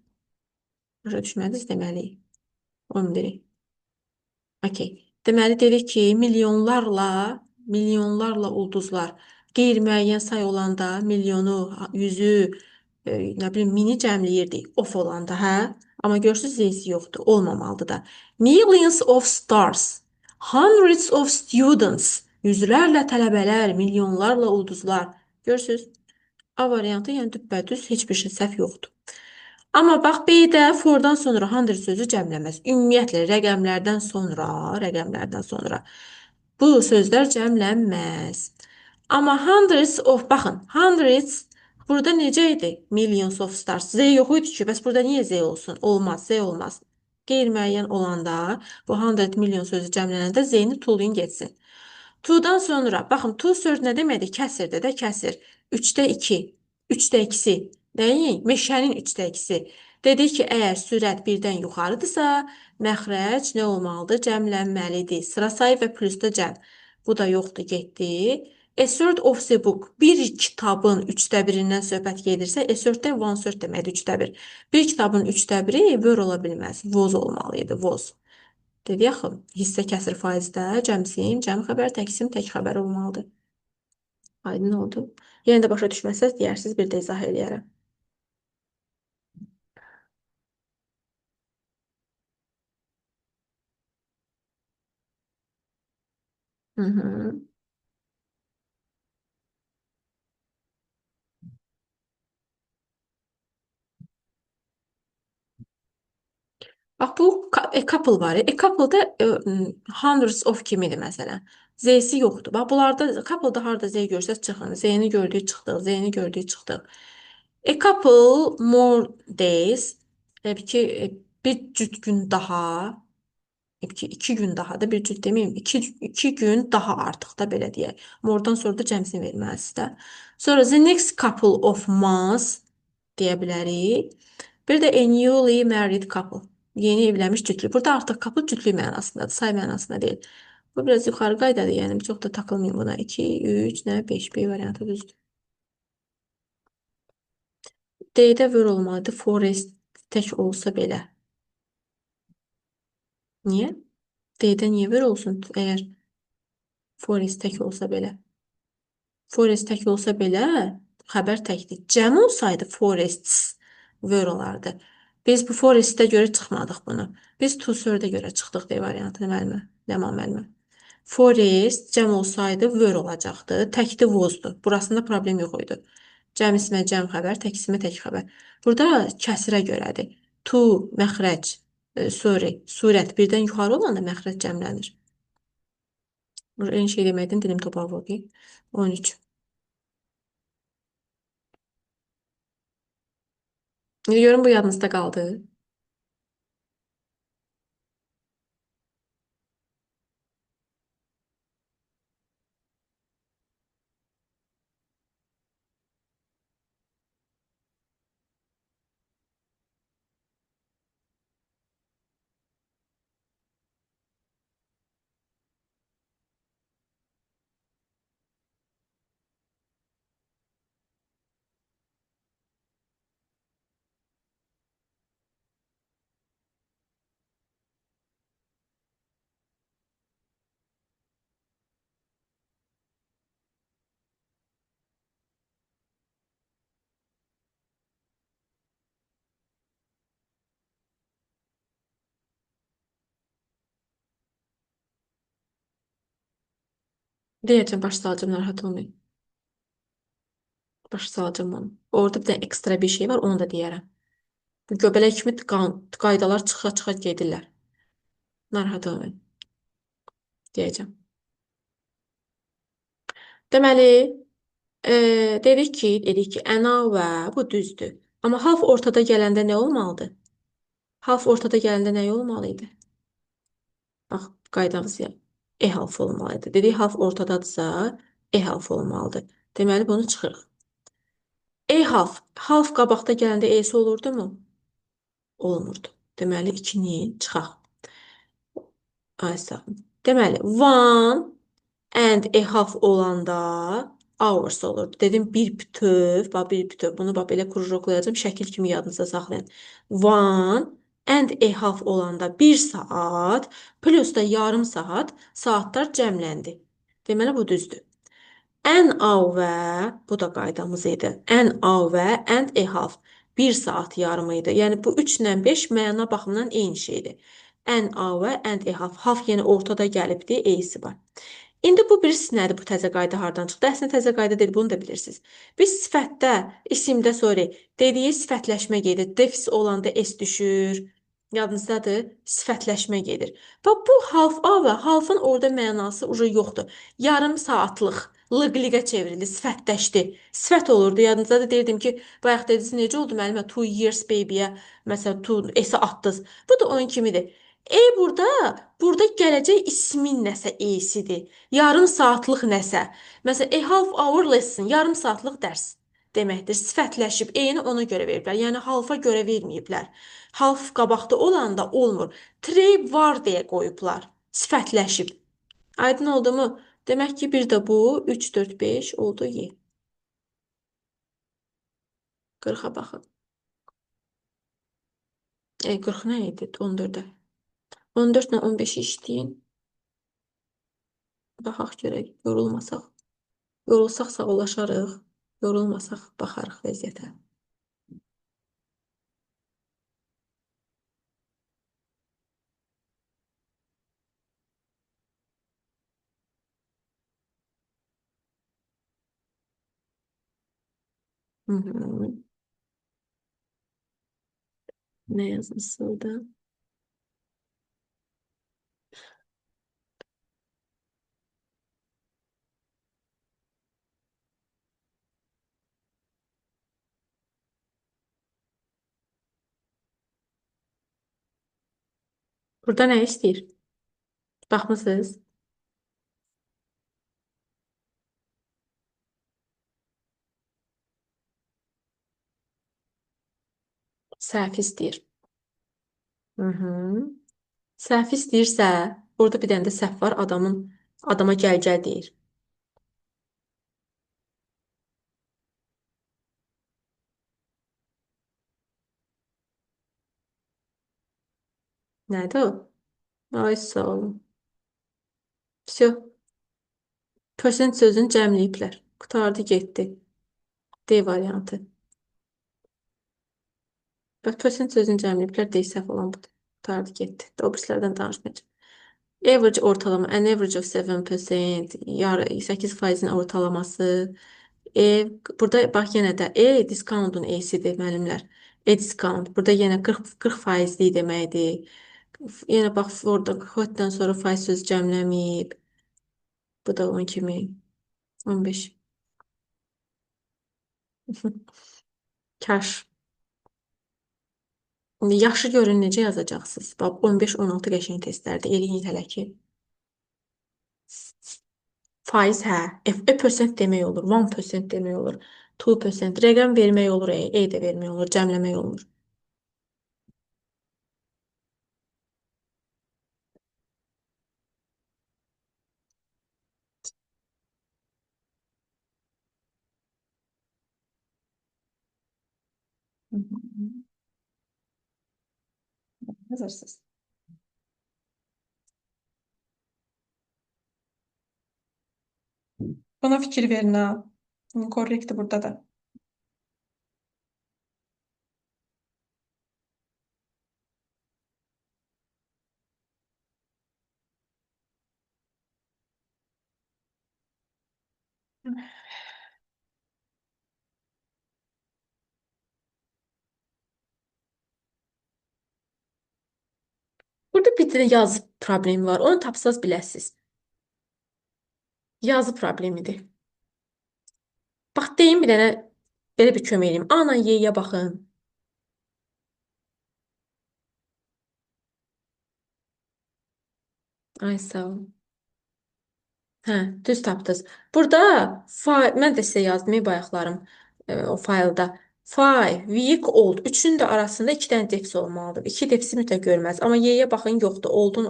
Başa düşmədiniz deməli. 11-i. Okey. Deməli dedik ki, milyonlarla ulduzlar qeyri-müəyyən say olanda milyonu, yüzü, nə bilim, mini cəmləyirdik. Of olanda, hə? Amma görürsünüz, zeysi yoxdur. Olmamalıdır da. Millions of stars, hundreds of students, yüzlərlə tələbələr, milyonlarla ulduzlar. Görürsünüz? A variantı, yəni düppədüz, heç bir şey səhv yoxdur. Amma bax, B-də for-dan sonra 100 sözü cəmləməz. Ümumiyyətlə, rəqəmlərdən sonra bu sözlər cəmlənməz. Amma hundreds of, baxın, hundreds burada necə idi? Millions of stars. Z yox idi ki, bəs burada niyə Z olsun? Olmaz, Z olmaz. Qeyri-müəyyən olanda bu 100 milyon sözü cəmlənəndə Z-ni tullayın getsin. To-dan sonra, baxın, to söz nə deməkdir? Kəsirdir də, kəsir. 3-də 2, 3-də 2-si. Nəyin? Meşənin 3-də 2-si. Dedik ki, əgər sürət birdən yuxarıdırsa, məxrəc nə olmalıdır? Cəmlənməlidir. Sıra sayı və plusda cəm. Bu da yoxdur, getdi. A third of the book. Bir kitabın 3də birindən söhbət gedirsə, a thirddən one third deməkdir, 3də 1. Bir kitabın 3də biri were ola bilməz. Was olmalıydı, was. Dedi axı, hissə kəsir faizdə cəmsim, cəm xəbər, təksim, tək xəbər olmalıdır. Aydın oldu. Yenə də başa düşməsəz deyərsiniz, bir də izah eləyərəm. Hı -hı. Bax, bu a couple var. A couple-da hundreds of kimidir məsələn. Z-si yoxdur. Bax, bunlarda couple-da harda Z görsəz çıxın. Z-ni gördük, çıxdıq. Z-ni gördük, çıxdıq. A couple more days. Təbii ki, bir cüt gün daha. İki gün daha da bir cüt deməyim. İki gün daha artıq da belə deyək. More'dan sonra da cəmsin verməlisiniz də. Sonra the next couple of months deyə bilərik. Bir də a newly married couple. Yeni evlənmiş cütlük. Burada artıq couple cütlük mənasındadır, say mənasında deyil. Bu biraz yuxarı qaydadır, yəni çox da takılmayın buna. 2, 3, nə 5, B variantı düzdür. D-də were olmalıdır, forest tək olsa belə. Niyə? D-də niyə were olsun əgər forest tək olsa belə? Forest tək olsa belə xəbər təkdir. Cəm olsaydı forests were olardı. Biz bu forestə görə çıxmadıq bunu. Biz to sördə görə çıxdıq D variantını müəllimə. Ləman müəllimə. Forest cəm olsaydı were olacaqdı. Təkdi was-dur. Burasında problem yox idi. Cəm ismə cəm xəbər, tək ismə tək xəbər. Burada kəsrə görədir. To, məxrəc, sorry, surət birdən yuxarı olanda məxrəc cəmlənir. Eyni şey deməkdən dilim topağı oldu. 13. Görün bu yadınızda qaldı. Deyəcəm, baş salacağım, narahat olmayın. Baş salacağım onu. Orada bir də ekstra bir şey var, onu da deyərəm. Bu göbələk kimi qaydalar çıxa-çıxa gedirlər. Narahat olmayın, deyəcəm. Deməli, dedik ki, əlavə bu düzdür. Amma half ortada gələndə nə olmalıdır? Half ortada gələndə nə olmalı idi? Bax, qaydamız ya. E harfi olmalıydı. Dedik, half ortadadırsa, E harfi olmalıdır. Deməli, bunu çıxırıq. E harf, half qabaqda gələndə E'si olurdu mu? Olmurdu. Deməli, 2-ni çıxaq. Ay sağ olun. Deməli, one and a half olanda hours olurdu. Dedim bir bütöv, bax bir bütöv. Bunu bax belə krujoklayacağım, şəkil kimi yadınızda saxlayın. One and a half olanda 1 saat plus da yarım saat saatlar cəmləndi. Deməli bu düzdür. An hour, bu da qaydamız idi. An hour and a half. 1 saat yarımı idi. Yəni bu 3 ilə 5 məna baxımından eyni şeydir. An hour and a half. Half yenə ortada gəlibdi, a-si var. İndi bu birisi nədir? Bu təzə qayda hardan çıxdı? Əslində təzə qayda deyil, bunu da bilirsiniz. Biz sifətdə, isimdə sonra dediyi sifətləşmə gedir. Defis olanda s düşür. Yadınızdadır? Sifətləşmə gedir. Bax bu half a və halfın orada mənası uje yoxdur. Yarım saatlıq lıq-liqə çevrildi, sifətləşdi. Sifət olurdu. Yadınızdadır, deyirdim ki, bayaq dediniz necə oldu müəllimə? 2 years baby-yə məsələn s-i atdınız. Bu da onun kimidir. Burada gələcək ismin nəsə e-sidir. Yarım saatlıq nəsə. Məsələn, a half hour lesson, yarım saatlıq dərs deməkdir. Sifətləşib, e-ni ona görə veriblər. Yəni halfa görə verməyiblər. Half qabaqda olanda olmur. Tray var deyə qoyublar. Sifətləşib. Aydın oldu mu? Demək ki, bir də bu 3 4 5 oldu y. 40-a baxın. 40 nə idi? 14-ə. 14 ilə 15-i işləyin. Baxaq görək, yorulmasaq. Yorulsaq sağollaşarıq, yorulmasaq baxarıq vəziyyətə. Hı -hı. Nə yazmışsınız orada? Burada nə istəyir? Baxmısınız? Səhv istəyir. Hı -hı. Səhv istəyirsə, burada bir dənə də səhv var, adama gəl-gəl deyir. Nədir o? Ay sağ olun. Всё. Percent sözünü cəmləyiblər. Qurtardı, getdi. D variantı. Bax, percent sözünü cəmləyiblər, D səhv olan budur. Qurtardı, getdi. O birislərdən danışmayacağım. Average ortalama, an average of 7%, 8%-in ortalaması. E, burada bax yenə də discountun e'sidir müəllimlər. Discount. Burada yenə 40 faizli deməkdir. Yenə bax orada xotdan sonra faiz söz cəmləməyib. Bu da onun kimi 15. Kaş. İndi yaxşı görün necə yazacaqsınız. Bax 15-16 qəşəng testlərdə eləyin hələ ki. Faiz hə, percent demək olur, 1% demək olur, 2%, rəqəm vermək olur, də vermək olur, cəmləmək olmur. Hı -hı. Hazırsınız. Buna fikir verin ha. Korrekti burada da. Burada bir dənə yazı problemi var. Onu tapsaz biləsiz. Yazı problemidir. Bax, deyim bir dənə belə bir kömək edeyim. A-la Y-yə baxın. Ay sağ ol. Hə, düz tapdınız. Burada mən də sizə yazdım bayaqlarım o faylda. Five, week, old. Üçünün də arasında iki dənə defis olmalıdır. İki defisi mütləq görməz. Amma Y-yə baxın yoxdur. Old'un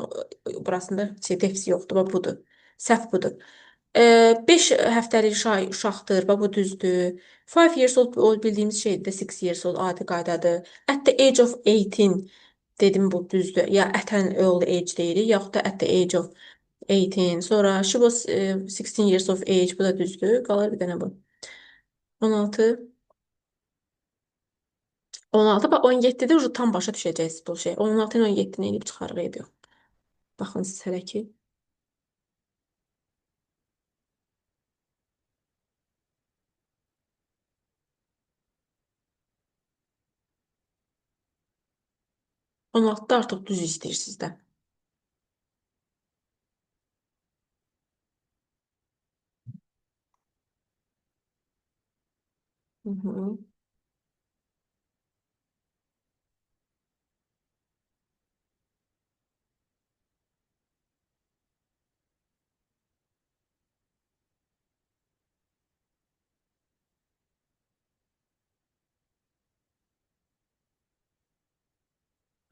burasında defisi yoxdur. Bax budur. Səhv budur. 5 həftəlik uşaqdır. Bax bu düzdür. 5 years old bildiyimiz şeydir. 6 years old adi qaydadır. At the age of 18 dedim bu düzdür. Ya at an old age deyirik, yaxud da at the age of 18. Sonra she was 16 years of age. Bu da düzdür. Qalır bir dənə bu. 16. 16 bax 17-də ucu tam başa düşəcəksiniz bu şey. 16 ilə 17-ni elib çıxarıq eybi yox. Baxın siz hələ ki. 16-da artıq düz istəyirsiniz də. Hı -hı.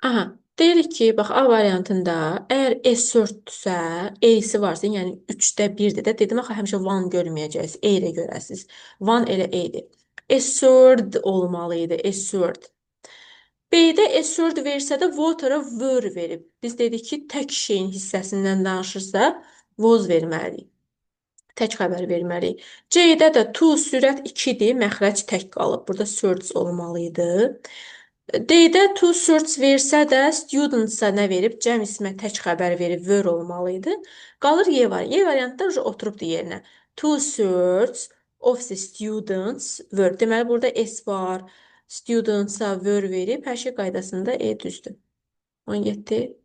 Aha, deyirik ki, bax A variantında əgər S4-dürsə, A-si varsa, yəni 3-də 1-dir də. Dedim axı həmişə one görməyəcəksiniz. A ilə görəsiniz. One elə A-dir. S4 olmalı idi. S4. B-də S4 versə də water-a were verib. Biz dedik ki, tək şeyin hissəsindən danışırsa, was verməliyik. Tək xəbər verməliyik. C-də də to sürət 2-dir, məxrəc tək qalıb. Burada search olmalı idi. D-də to search versə də students-a nə verib? Cəm ismə tək xəbər verib, were olmalı idi. Qalır Y var. Y variantda oturubdu yerinə. To search of the students were. Deməli, burada S var. Students-a were verib. Hər şey qaydasında E düzdür. 17.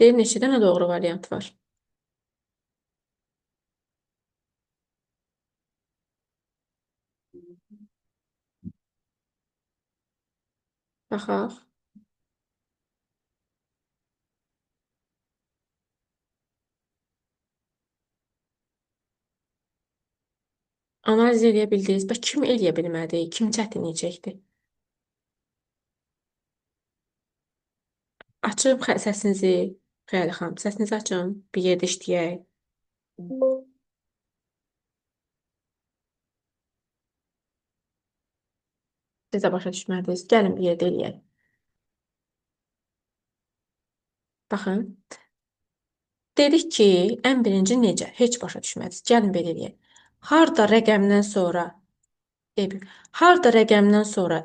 Deyir, neçə dənə doğru variant var? Baxaq. Analiz eləyə bildiniz. Bəs kim eləyə bilmədi? Kim çətinlik çəkdi? Açın səsinizi. Xeyli xanım, səsinizi açın. Bir yerdə işləyək. Siz də başa düşmədiniz. Gəlin bir yerdə eləyək. Baxın. Dedik ki, ən birinci necə? Heç başa düşmədiniz. Gəlin belə eləyək. Harda rəqəmdən sonra harda rəqəmdən sonra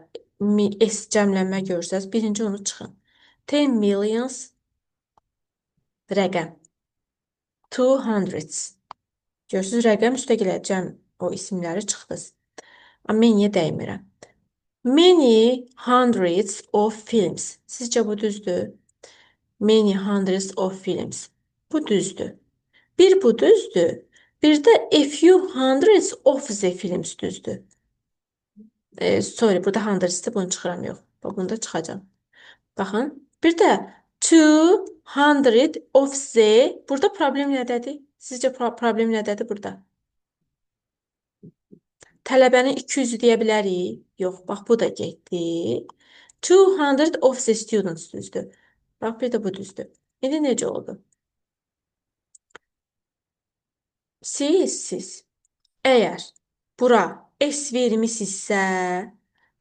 S cəmlənmə görsəz, birinci onu çıxın. 10 millions rəqəm. 200. Görürsünüz, rəqəm üstə gələcəm o isimləri çıxdınız. Amma mən niyə dəymirəm? Many hundreds of films. Sizcə bu düzdür? Many hundreds of films. Bu düzdür. Bir bu düzdür. Bir də a few hundreds of the films düzdür. Sorry, burada hundreds'dır, bunu çıxıram yox. Bunu da çıxacam. Baxın. Bir də 200 of the. Burada problem nədədir? Sizcə problem nədədir burada? Tələbənin 200-ü deyə bilərik? Yox, bax bu da getdi. 200 of the students düzdür. Bax bir də bu düzdür. İndi necə oldu? Siz. Əgər bura S vermisinizsə,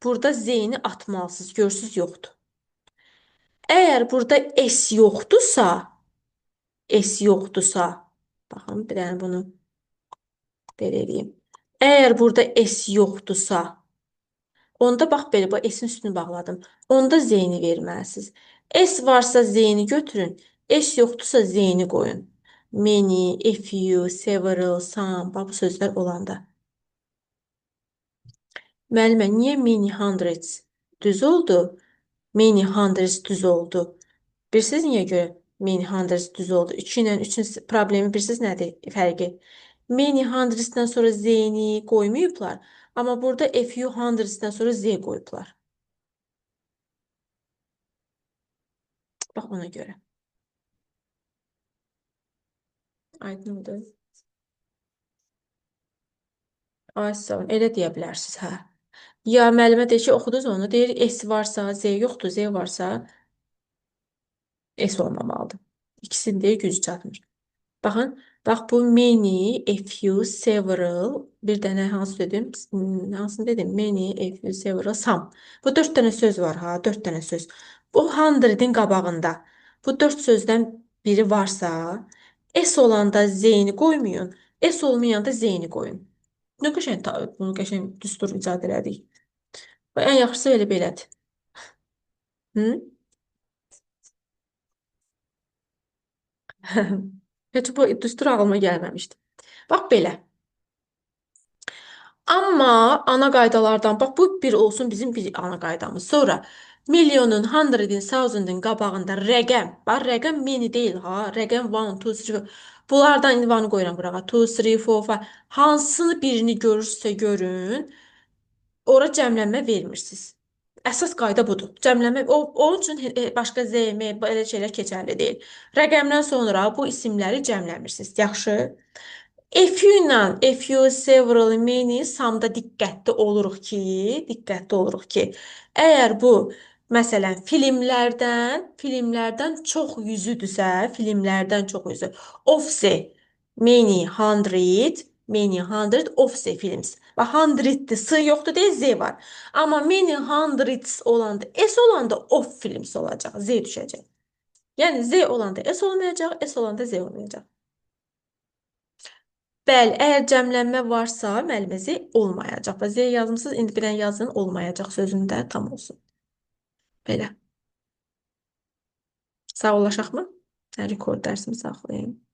burada Z-ni atmalısınız. Görürsüz, yoxdur. Əgər burada S yoxdursa, baxın, bir dənə bunu belə eləyim. Əgər burada S yoxdursa, onda bax belə, bu S-in üstünü bağladım. Onda Z-ni verməlisiniz. S varsa Z-ni götürün. S yoxdursa Z-ni qoyun. Many, a few, several, some, bax bu sözlər olanda. Müəllimə, niyə many hundreds düz oldu? Many hundreds düz oldu. Bilirsiniz niyə görə many hundreds düz oldu? 2 ilə 3-ün problemi bilirsiniz nədir? Fərqi. Many hundredsdən sonra Z-ni qoymayıblar. Amma burada a few hundredsdən sonra Z qoyublar. Bax ona görə. Aydındır. Ay sağ olun. Elə deyə bilərsiniz, hə. Ya müəllimə deyir ki, oxudunuz onu. Deyir S varsa, Z yoxdur, Z varsa S olmamalıdır. İkisinin deyir gücü çatmır. Baxın, bax bu many, a few, several, bir dənə hansı dedim? Hansını dedim? Many, a few, several, some. Bu 4 dənə söz var ha, 4 dənə söz. Bu 100-in qabağında bu 4 sözdən biri varsa, S olanda Z-ni qoymayın, S olmayanda Z-ni qoyun. Nə qəşəng bunu qəşəng düstur icad elədik. Və ən yaxşısı elə belədir. Hı? Heç bu düstur ağlıma gəlməmişdi. Bax belə. Amma ana qaydalardan, bax bu bir olsun bizim bir ana qaydamız. Sonra milyonun, hundredin, thousandin qabağında rəqəm. Bax rəqəm mini deyil ha. Rəqəm 1, 2, 3. Bunlardan ünvanı qoyuram burağa. 2, 3, 4, 5. Hansını birini görürsə görün, ora cəmlənmə vermirsiniz. Əsas qayda budur. Cəmlənmə onun üçün başqa ZM belə şeylər keçərli deyil. Rəqəmdən sonra bu isimləri cəmləmirsiniz. Yaxşı? A few, several, many, some-da diqqətli oluruq ki, əgər bu məsələn filmlərdən çox yüzüdürsə, filmlərdən çox yüzü, of the many hundred of the films. Bax, hundreddir, s yoxdur deyə z var. Amma many hundreds olanda, s olanda of films olacaq, z düşəcək. Yəni z olanda s olmayacaq, s olanda z olmayacaq. Bəli, əgər cəmlənmə varsa, müəllimə Z olmayacaq. Və Z yazmısınız, indi bir dənə yazın, olmayacaq sözündə tam olsun. Belə. Sağollaşaqmı? Rekord dərsimi saxlayayım.